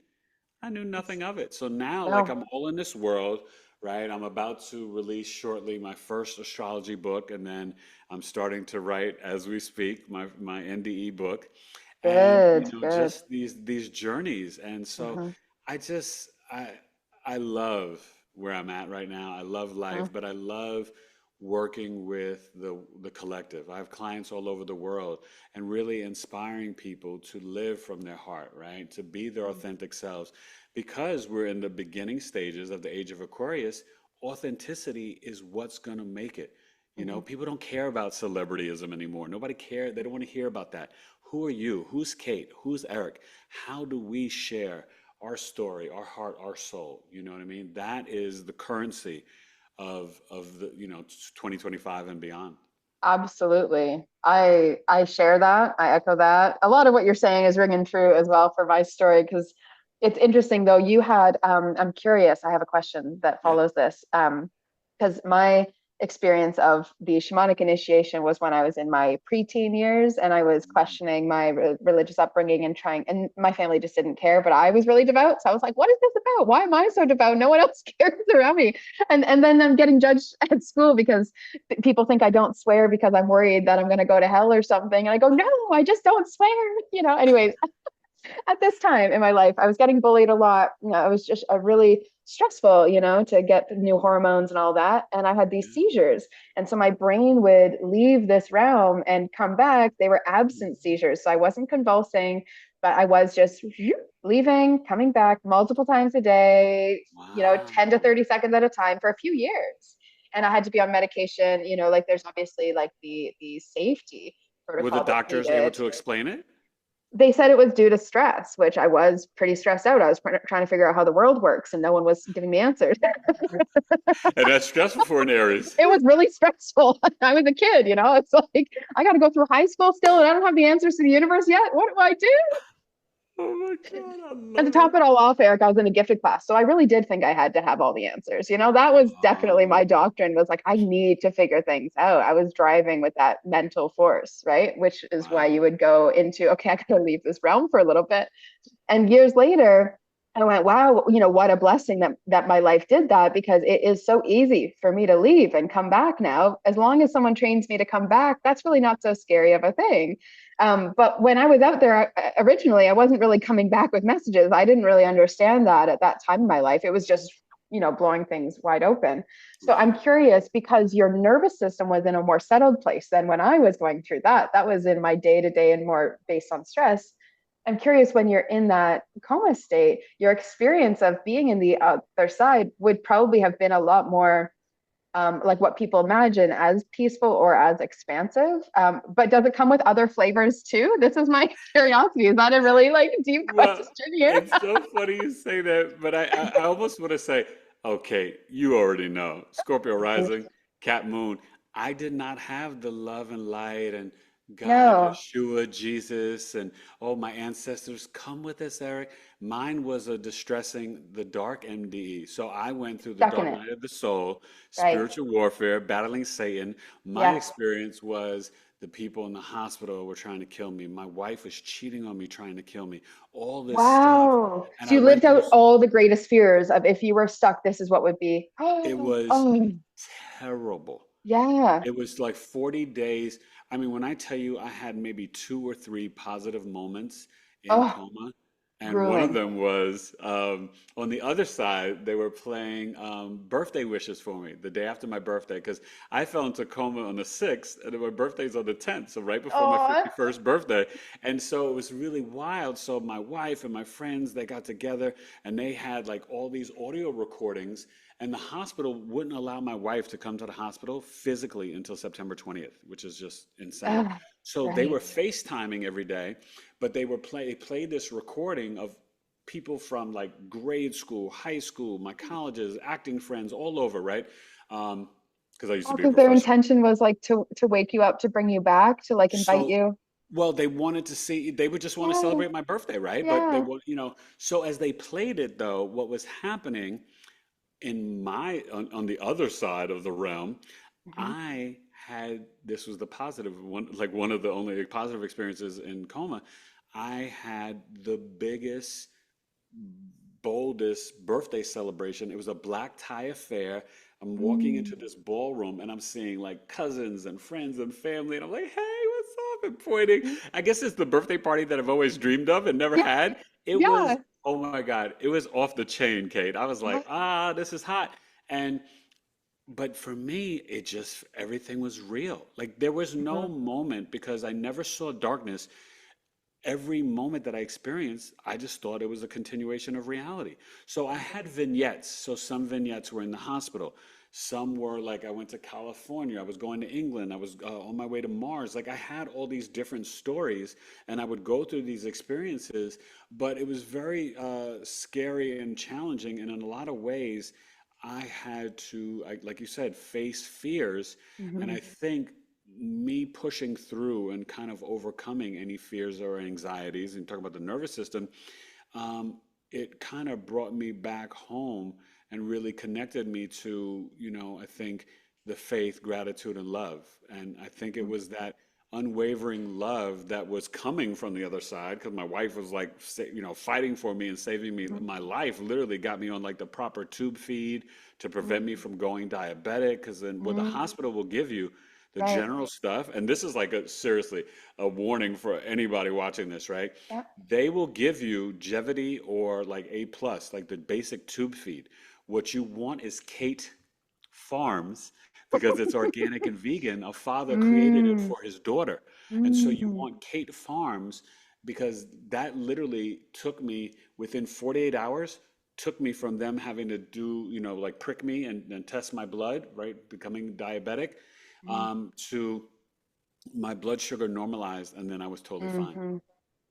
I knew It's nothing of it. So now, like, no. I'm all in this world, right? I'm about to release shortly my first astrology book, and then I'm starting to write as we speak my NDE book, and you Good. know, Good. just these journeys. And so, Mhm. I just I love where I'm at right now. I love Mhm. life, but I love working with the collective. I have clients all over the world and really inspiring people to live from their heart, right? To be their authentic selves. Because we're in the beginning stages of the age of Aquarius, authenticity is what's going to make it. You know, Mhm. people don't care about celebrityism anymore. Nobody cares. They don't want to hear about that. Who are you? Who's Kate? Who's Eric? How do we share our story, our heart, our soul? You know what I mean? That is the currency of the, you know, 2025 and beyond. Absolutely. I share that. I echo that. A lot of what you're saying is ringing true as well for my story because it's interesting though. You had I'm curious. I have a question that Yeah. follows this. Because my experience of the shamanic initiation was when I was in my preteen years and I was Mm. questioning my religious upbringing and trying, and my family just didn't care, but I was really devout. So I was like, what is this about? Why am I so devout? No one else cares around me. And then I'm getting judged at school because people think I don't swear because I'm worried that I'm going to go to hell or something. And I go, no, I just don't swear. Anyways, at this time in my life, I was getting bullied a lot. It was just a really stressful, to get new hormones and all that. And I had these Yeah. seizures. And so my brain would leave this realm and come back. They were Mm. absent seizures. So I wasn't convulsing, but I was just leaving, coming back multiple times a day, 10 to Wow. 30 seconds at a time for a few years. And I had to be on medication, like there's obviously like the safety Were the protocol that's doctors able needed. to explain it? They said it was due to stress, which I was pretty stressed out. I was trying to figure out how the world works and no one was giving me answers. And that's stressful for an Aries. It was really stressful. I was a kid, it's like I got to go through high school still and I don't have the answers to the universe yet. What do I do? Oh my God, I And to love top it. it all off, Eric, I was in a gifted class. So I really did think I had to have all the answers. That was definitely my Um, doctrine was like, I need to figure things out. I was driving with that mental force, right? Which is why wow. you would go into, okay, I got to leave this realm for a little bit. And years later, I went, wow, what a blessing that my life did that because it is so easy for me to leave and come back now. As long as someone trains me to come back, that's really not so scary of a thing. But when I was out there originally, I wasn't really coming back with messages. I didn't really understand that at that time in my life. It was just, blowing things wide open. So Right. I'm curious because your nervous system was in a more settled place than when I was going through that. That was in my day to day and more based on stress. I'm curious when you're in that coma state, your experience of being in the other side would probably have been a lot more like what people imagine as peaceful or as expansive. But does it come with other flavors too? This is my curiosity. Is that a really like deep question Well, here? it's so funny you say that, but I almost want to say, okay, you already know. Scorpio rising, Cat Moon. I did not have the love and light and God, No, Yeshua, Jesus, and oh, my ancestors come with us, Eric. Mine was a distressing, the dark MDE. So I went through the stuck in dark it. night of the soul, Right. spiritual warfare, battling Satan. My Yes. experience was The people in the hospital were trying to kill me. My wife was cheating on me, trying to kill me. All this stuff. Wow. And So I you went lived through, out all the greatest fears of if you were stuck, this is what would be. it was Oh, terrible. yeah. It was like 40 days. I mean, when I tell you I had maybe two or three positive moments in Oh, coma, and one of grueling. them was on the other side, they were playing birthday wishes for me the day after my birthday because I fell into coma on the 6th and then my birthday's on the 10th, so right before my Oh, 51st birthday. And so it was really wild. So my wife and my friends, they got together and they had like all these audio recordings and the hospital wouldn't allow my wife to come to the hospital physically until September 20th, which is just insane. ah, So they were right. FaceTiming every day, but they played this recording of people from like grade school, high school, my colleges, acting friends all over, right? Because I used to Oh, be a because their professional. intention was like to wake you up, to bring you back, to like invite So, you. well, they wanted to see, they would just want to Yeah, celebrate my birthday, right? But they yeah. want, so as they played it though, what was happening on the other side of the realm, Mhm. I had this was the positive one, like one of the only positive experiences in coma. I had the biggest, boldest birthday celebration. It was a black tie affair. I'm walking into Mm. this ballroom and I'm seeing like cousins and friends and family, and I'm like, hey, what's up? And pointing. I guess it's the birthday party that I've always dreamed of and never Yeah, had. It was, yeah. oh my God, it was off the chain, Kate. I was like, Yeah. this is hot. And but for me, it just everything was real. Like there was no Mhm. moment because I never saw darkness. Every moment that I experienced, I just thought it was a continuation of reality. So I had vignettes. So some vignettes were in the hospital. Some were like I went to California, I was going to England, I was on my way to Mars. Like I had all these different stories and I would go through these experiences, but it was very scary and challenging. And in a lot of ways, I had to, like you said, face fears. And I Mhm. think me pushing through and kind of overcoming any fears or anxieties and talk about the nervous system, um, it kind of brought me back home and really connected me to, I think the faith, gratitude, and love. And I think it was that unwavering love that was coming from the other side because my wife was like, fighting for me and saving me. Mhm. My life literally got me on like the proper tube feed to prevent me Mhm. from going diabetic. Because then what the Mhm. hospital will give you, the Right. general stuff, and this is like seriously a warning for anybody watching this, right? Yeah. They will give you Gevity or like A plus, like the basic tube feed. What you want is Kate Farms because it's organic and vegan. A father created it Mm. for his daughter. And so you Mm. want Kate Farms because that literally took me within 48 hours, took me from them having to do, like prick me and test my blood, right? Becoming diabetic, Mm. to my blood sugar normalized and then I was totally fine Mhm.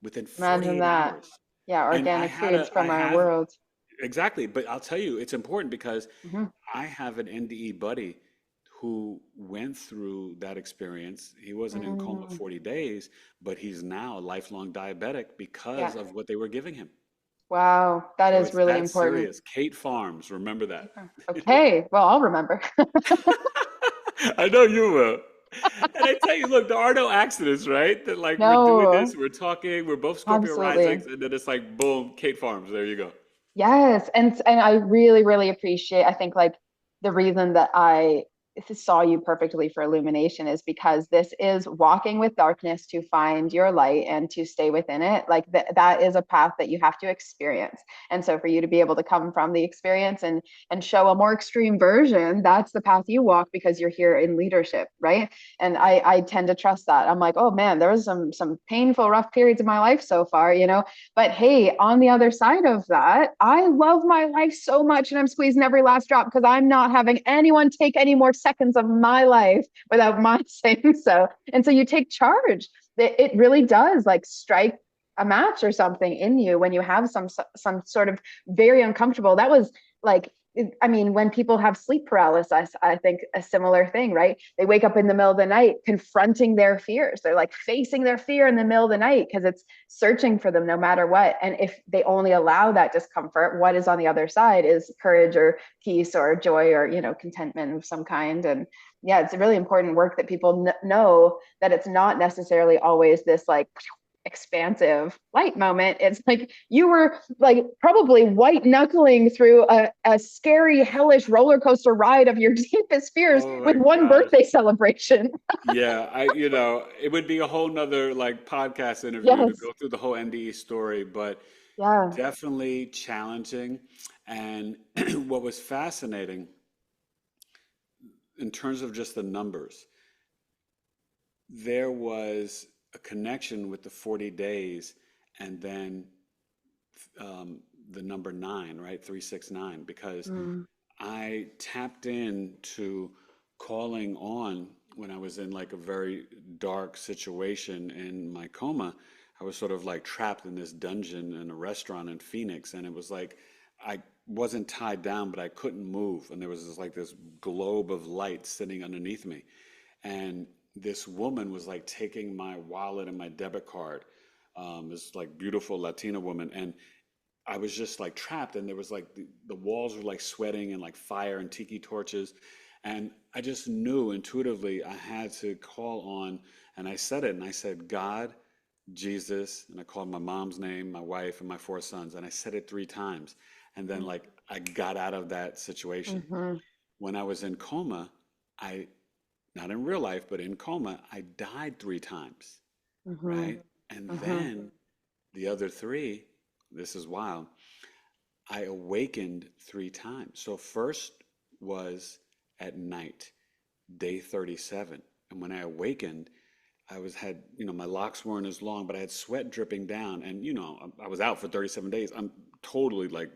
within Imagine 48 that. hours. Yeah, And organic foods I from our have world. exactly, but I'll tell you, it's important because Mhm. I have an NDE buddy who went through that experience. He wasn't in coma Mm. 40 days, but he's now a lifelong diabetic because Yeah. of what they were giving him. Wow, that So is it's really that important. serious. Kate Farms, remember that. Okay, well, I'll remember. I know you will. And I tell you, look, there are no accidents, right? That like we're doing this, No, we're talking, we're both Scorpio absolutely. Risings, and then it's like boom, Kate Farms. There you go. Yes, and I really really appreciate. I think like the reason that I saw you perfectly for illumination is because this is walking with darkness to find your light and to stay within it. Like that is a path that you have to experience. And so for you to be able to come from the experience and show a more extreme version, that's the path you walk because you're here in leadership, right? And Right. I tend to trust that. I'm like, oh man, there was some painful, rough periods of my life so far, but hey, on the other side of that, I love my life so much and I'm squeezing every last drop because I'm not having anyone take any more seconds of my life without my saying so. And so you take charge. It really does like strike a match or something in you when you have some sort of very uncomfortable. That was like I mean, when people have sleep paralysis, I think a similar thing, right? They wake up in the middle of the night confronting their fears. They're like facing their fear in the middle of the night because it's searching for them no matter what. And if they only allow that discomfort, what is on the other side is courage or peace or joy or, contentment of some kind. And yeah, it's a really important work that people know that it's not necessarily always this like expansive light moment. It's like you were like probably white knuckling through a scary, hellish roller coaster ride of your deepest fears Oh my with one gosh. birthday celebration. Yeah, it would be a whole nother like podcast interview to Yes. go through the whole NDE story, but Yeah. definitely challenging. And what was fascinating in terms of just the numbers, there was a connection with the 40 days and then the number nine, right? 369, because Mm. I tapped into calling on when I was in like a very dark situation in my coma. I was sort of like trapped in this dungeon in a restaurant in Phoenix, and it was like I wasn't tied down, but I couldn't move, and there was this globe of light sitting underneath me, and this woman was like taking my wallet and my debit card. This like beautiful Latina woman, and I was just like trapped, and there was like the walls were like sweating and like fire and tiki torches. And I just knew intuitively I had to call on, and I said it, and I said, God, Jesus, and I called my mom's name, my wife, and my four sons, and I said it 3 times. And then like I got out of that situation. Mm-hmm. When I was in coma, I, not in real life, but in coma, I died 3 times, Mm-hmm. right? And Mm-hmm. then the other three, this is wild, I awakened 3 times. So first was at night, day 37. And when I awakened, my locks weren't as long, but I had sweat dripping down. And, I was out for 37 days. I'm totally like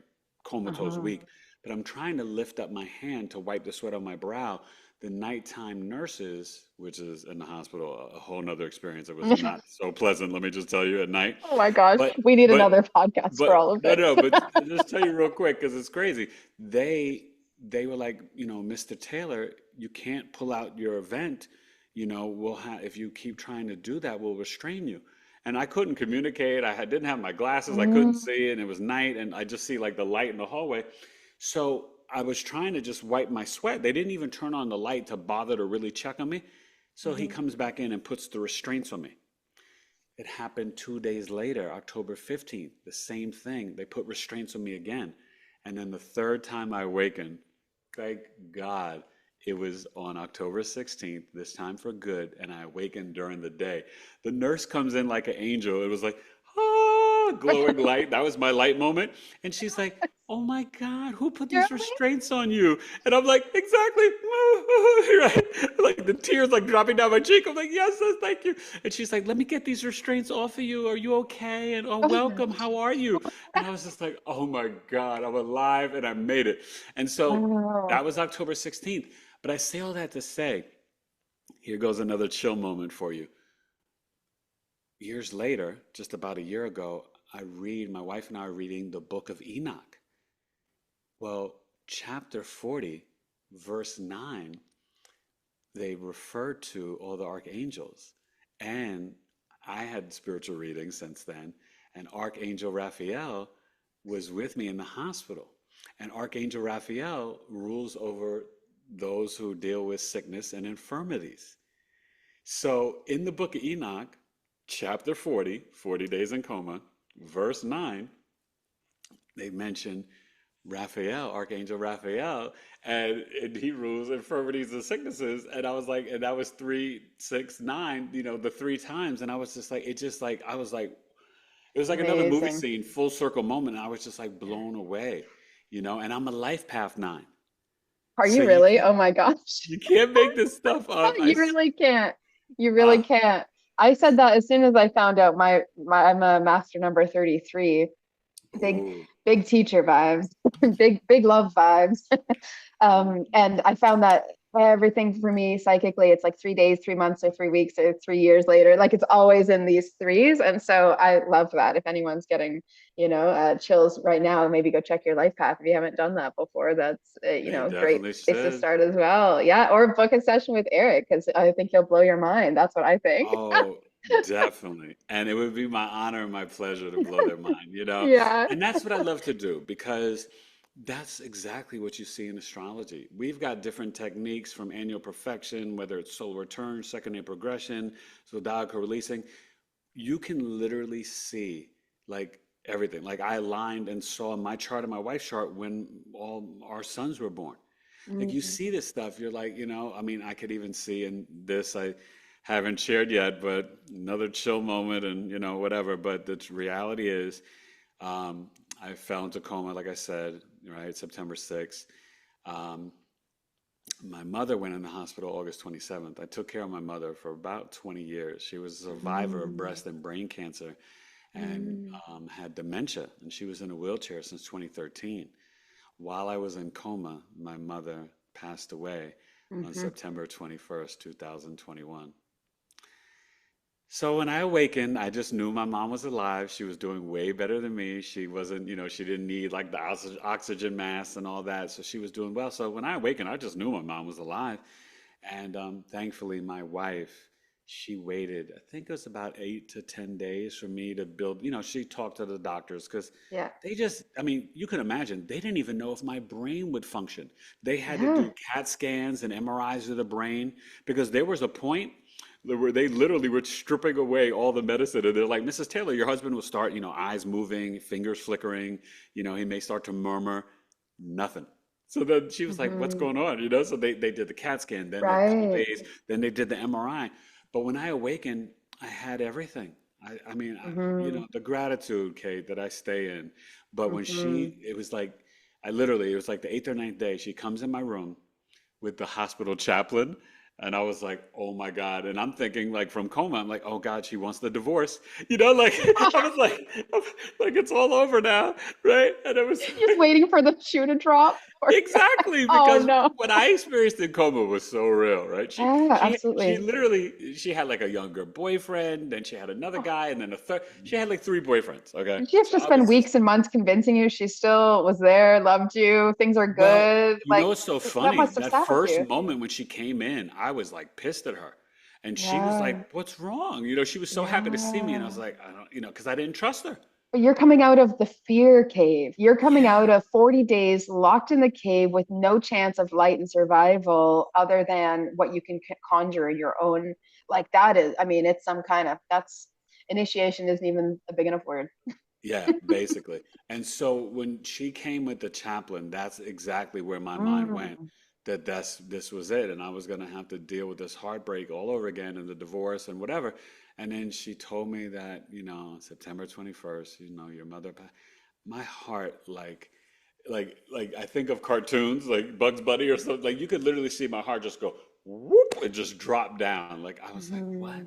comatose Uh-huh. weak, but I'm trying to lift up my hand to wipe the sweat on my brow. The nighttime nurses, which is in the hospital, a whole nother experience. It was not so pleasant, let me just tell you, at night. Oh my gosh, But, we need but, another podcast for but all of no, this. no, but just tell you real quick because it's crazy. They were like, Mr. Taylor, you can't pull out your event. We'll have if you keep trying to do that, we'll restrain you. And I couldn't communicate. Didn't have my glasses. I couldn't Mm. see, and it was night, and I just see like the light in the hallway. So I was trying to just wipe my sweat. They didn't even turn on the light to bother to really check on me. So he Mhm. comes back in and puts the restraints on me. It happened 2 days later, October 15th, the same thing. They put restraints on me again. And then the third time I awakened, thank God, it was on October 16th, this time for good, and I awakened during the day. The nurse comes in like an angel. It was like, glowing light. That was my light moment. And she's like, oh my God, who put You're these restraints on you? And I'm like, exactly. Right? Like the tears like dropping down my cheek. I'm like, yes, thank you. And she's like, let me get these restraints off of you. Are you okay? And oh, amazing. welcome. How are you? And I was just like, oh my God, I'm alive and I made it. And so Wow. that was October 16th. But I say all that to say, here goes another chill moment for you. Years later, just about a year ago, my wife and I are reading the book of Enoch. Well, chapter 40, verse 9, they refer to all the archangels. And I had spiritual readings since then, and Archangel Raphael was with me in the hospital. And Archangel Raphael rules over those who deal with sickness and infirmities. So in the book of Enoch, chapter 40, 40 days in coma, verse 9, they mention Raphael, Archangel Raphael, and he rules infirmities and sicknesses. And I was like, and that was 369, the 3 times. And I was just like, it was like another movie Amazing. scene, full circle moment. And I was just like blown away, and I'm a life path 9. Are So you really? Oh my gosh. you can't make this stuff up. You really can't. You really Uh, can't. I said that as soon as I found out I'm a master number 33. Big, ooh, big teacher vibes, big love vibes. And I found that everything for me psychically, it's like 3 days, 3 months, or 3 weeks, or 3 years later. Like it's always in these threes. And so I love that. If anyone's getting, chills right now, maybe go check your life path if you haven't done that before. That's, They a great definitely place to should. start as well. Yeah. Or book a session with Eric because I think he'll blow your mind. That's what I think. Oh, definitely. And it would be my honor and my pleasure to blow their mind, you know? Yeah. And that's what I love to do because that's exactly what you see in astrology. We've got different techniques from annual perfection, whether it's solar return, second year progression, zodiacal releasing. You can literally see like everything. Like I aligned and saw my chart and my wife's chart when all our sons were born. Like you Mm, see this stuff, you're like, I mean, I could even see in this, I haven't shared yet, but another chill moment and, whatever. But the reality is, I fell into coma, like I said, right, September 6th. Um, my mother went in the hospital August 27th. I took care of my mother for about 20 years. She was a survivor of mm, breast and brain cancer and mm, had dementia, and she was in a wheelchair since 2013. While I was in coma, my mother passed away on mhm. September 21st, 2021. So when I awakened, I just knew my mom was alive. She was doing way better than me. She wasn't, she didn't need like the oxygen mask and all that. So she was doing well. So when I awakened, I just knew my mom was alive. And thankfully, my wife, she waited, I think it was about 8 to 10 days for me to build. She talked to the doctors because Yeah. they just, I mean, you can imagine, they didn't even know if my brain would function. They had to Yeah. do CAT scans and MRIs of the brain because there was a point where they literally were stripping away all the medicine. And they're like, Mrs. Taylor, your husband will start, eyes moving, fingers flickering, he may start to murmur. Nothing. So then she was like, "What's Hmm. going on?" So they did the CAT scan, then a couple Right. days, then they did the MRI. But when I awakened, I had everything. I mean, Hmm. the gratitude, Kate, that I stay in. But when Hmm. it was like, it was like the eighth or ninth day, she comes in my room with the hospital chaplain. And I was like, oh my God. And I'm thinking, like, from coma, I'm like, oh God, she wants the divorce. Like, I was like, it's all over now. Right. And it was Just waiting for the shoe to drop. exactly, Oh because no. what I experienced in coma was so real, right? She Yeah, she she absolutely. literally she had like a younger boyfriend, then she had another Oh, guy, and then a third. She had like three boyfriends. Okay, did she have so to I spend was just weeks and months convincing you she still was there, loved you, things are well, good? Like it's so that funny. must have That sat with first you. moment when she came in, I was like pissed at her, and she was Yeah. like, "What's wrong?" She was so happy to see me, and I was Yeah. like, "I don't," because I didn't trust her. But you're coming out of the fear cave. You're coming Yeah. out of 40 days locked in the cave with no chance of light and survival other than what you can conjure in your own. Like that is, I mean, it's some kind of, that's initiation isn't even a big enough word. Yeah, basically. And so when she came with the chaplain, that's exactly where my mind went. Mm. That this was it, and I was gonna have to deal with this heartbreak all over again and the divorce and whatever. And then she told me that, September 21st, your mother my heart like I think of cartoons like Bugs Bunny or something. Like you could literally see my heart just go whoop and just drop down. Like I was like, what?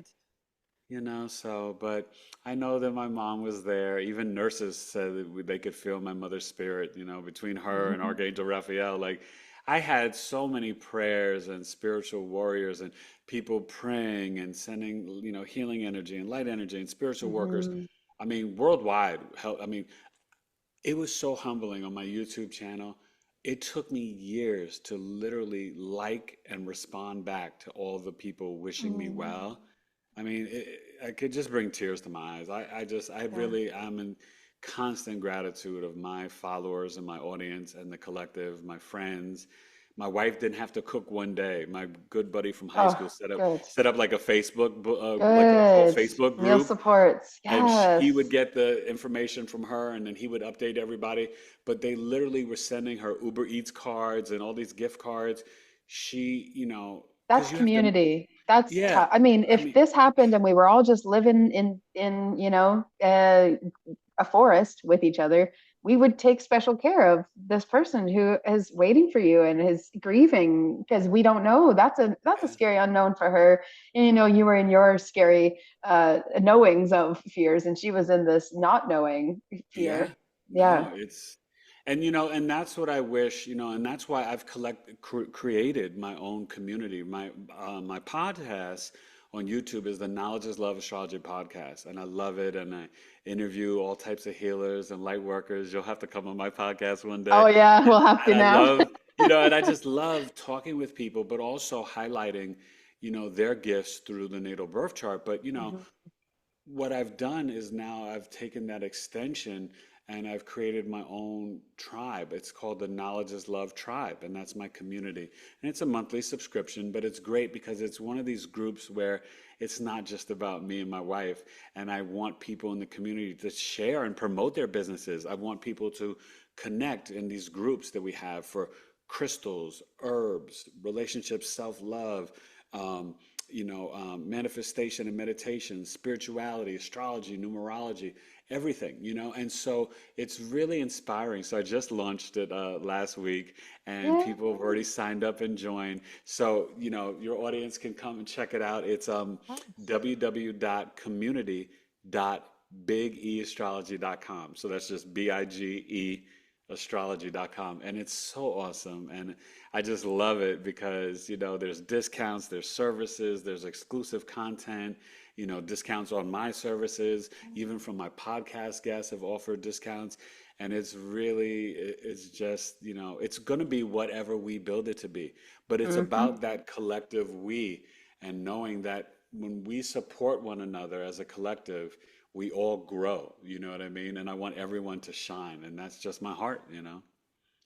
Mhm. So, but I know that my mom was there. Even nurses said that they could feel my mother's spirit, between her and Mhm. Archangel Raphael. Like, I had so many prayers and spiritual warriors and people praying and sending, healing energy and light energy and spiritual workers. Mhm. I mean, worldwide. I mean, it was so humbling on my YouTube channel. It took me years to literally like and respond back to all the people wishing me Mm. well. I mean, I could just bring tears to my eyes. Yeah. I'm in constant gratitude of my followers and my audience and the collective, my friends. My wife didn't have to cook one day. My good buddy from high Oh, school good. set up like a like a whole Good. Facebook Meal group, supports. and he would Yes. get the information from her and then he would update everybody. But they literally were sending her Uber Eats cards and all these gift cards. She, That's because you have to, community. That's yeah. tough. I mean, I if mean, this happened and we were all just living in a forest with each other, we would take special care of this person who is waiting for you and is grieving because we don't know. That's a yeah, scary unknown for her. And, you were in your scary knowings of fears, and she was in this not knowing yeah, fear. Yeah. no, it's And and that's what I wish, and that's why I've created my own community. My podcast on YouTube is the Knowledge is Love Astrology podcast, and I love it. And I interview all types of healers and light workers. You'll have to come on my podcast one day. Oh yeah, we'll have to And I now. love, and I just love talking with people, but also highlighting, their gifts through the natal birth chart. But Mhm. what I've done is now I've taken that extension and I've created my own tribe. It's called the Knowledge is Love Tribe, and that's my community. And it's a monthly subscription, but it's great because it's one of these groups where it's not just about me and my wife. And I want people in the community to share and promote their businesses. I want people to connect in these groups that we have for crystals, herbs, relationships, self-love, um, manifestation and meditation, spirituality, astrology, numerology, everything, And so it's really inspiring. So I just launched it last week, and people have already signed up and joined. So, your audience can come and check it out. It's Yes. www.community.bigeastrology.com. So that's just BIGE astrology.com, and it's so awesome. And I just love it because there's discounts, there's services, there's exclusive content, discounts on my services, even from my podcast guests have offered discounts. And it's just, it's going to be whatever we build it to be, but it's Mhm. about that collective we, and knowing that when we support one another as a collective, we all grow, you know what I mean? And I want everyone to shine, and that's just my heart.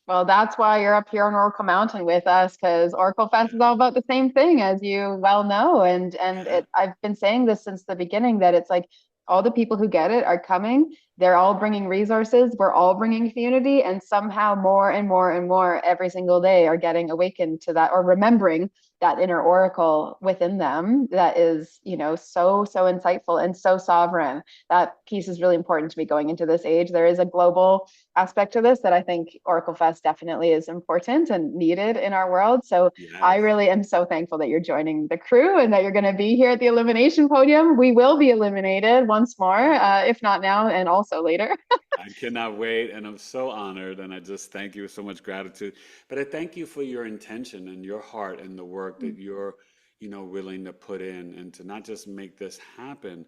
Well, that's why you're up here on Oracle Mountain with us, because Oracle Fest Yeah, is all about the same thing, as you well know. And yeah, I've been saying this since the beginning, that it's like all the people who get it are coming. They're all bringing resources. We're all bringing community, and somehow more and more and more every single day are getting awakened to that, or remembering that inner oracle within them that is, so insightful and so sovereign. That piece is really important to me going into this age. There is a global aspect to this that I think Oracle Fest definitely is important and needed in our world. So I yes. really am so thankful that you're joining the crew and that you're going to be here at the Illumination Podium. We will be illuminated once more, if not now and also later. I cannot wait, and I'm so honored, and I just thank you with so much gratitude. But I thank you for your intention and your heart and the work that you're, willing to put in, and to not just make this happen,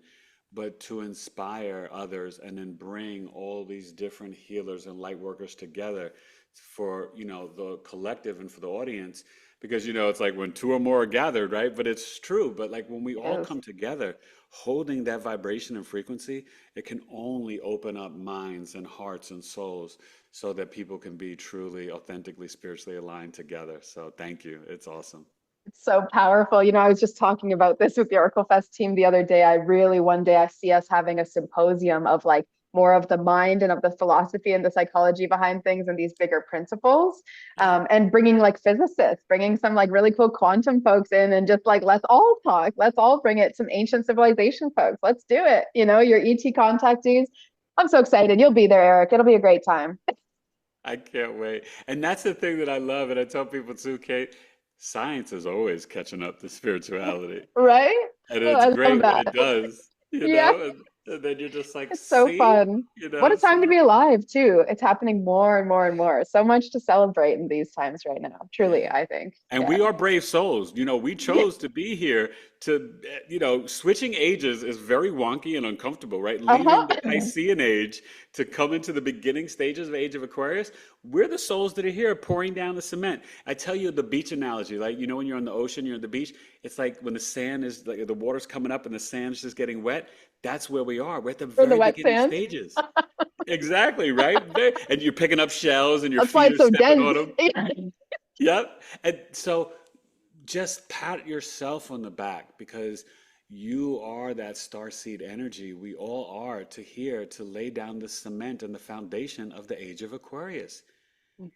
but to inspire others and then bring all these different healers and light workers together for, the collective and for the audience. Because, it's like when two or more are gathered, right? But it's true. But like when we all Yes. come together, holding that vibration and frequency, it can only open up minds and hearts and souls so that people can be truly, authentically, spiritually aligned together. So thank you. It's awesome. It's so powerful. I was just talking about this with the Oracle Fest team the other day. I really, one day, I see us having a symposium of like more of the mind and of the philosophy and the psychology behind things and these bigger principles, Yeah. and bringing like physicists, bringing some like really cool quantum folks in, and just like, let's all talk. Let's all bring it some ancient civilization folks. Let's do it. Your ET contactees. I'm so excited. You'll be there, Eric. It'll be a great time. I can't wait. And that's the thing that I love. And I tell people too, Kate, science is always catching up to spirituality. Right? And Oh, it's I love great when that. it does, Yeah. And then you're just like, It's so see, fun. What a time to so be alive, too. It's happening more and more and more. So much to celebrate in these times right now. Truly, yeah. I think. And Yeah. we are brave souls. We Yeah. chose to be here to, switching ages is very wonky and uncomfortable, right? Leaving the Uh-huh. Piscean age to come into the beginning stages of Age of Aquarius. We're the souls that are here pouring down the cement. I tell you the beach analogy, like, when you're on the ocean, you're on the beach, it's like when the sand is like the water's coming up and the sand's just getting wet. That's where we are. We're at the For the very wet beginning sand. stages. Exactly, right? And you're picking up shells and your That's why feet it's are so stepping on dense. them. Yep. And so just pat yourself on the back because you are that starseed energy. We all are to lay down the cement and the foundation of the age of Aquarius.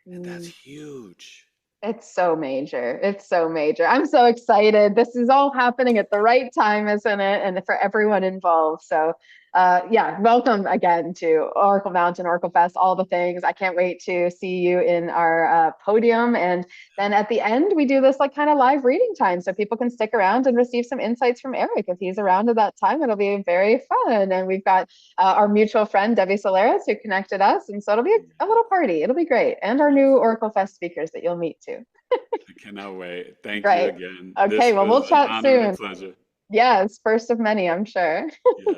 And that's Mhm. huge. It's so major. It's so major. I'm so excited. This is all happening at the right time, isn't it? And for everyone involved. So Yeah, welcome again to Oracle Mountain, OracleFest, all the things. I can't wait to see you in our podium. And then at the end, we do this like kind of live reading time so people can stick around and receive some insights from Eric. If he's around at that time, it'll be very fun. And we've got our mutual friend, Debbie Solares, who connected us. And so it'll be a little party. It'll be great. And our new OracleFest speakers that you'll meet too. I cannot wait. Thank you Great. again. Okay, This well, we'll was an chat honor and a soon. pleasure. Yes, first of many, I'm sure. Yes.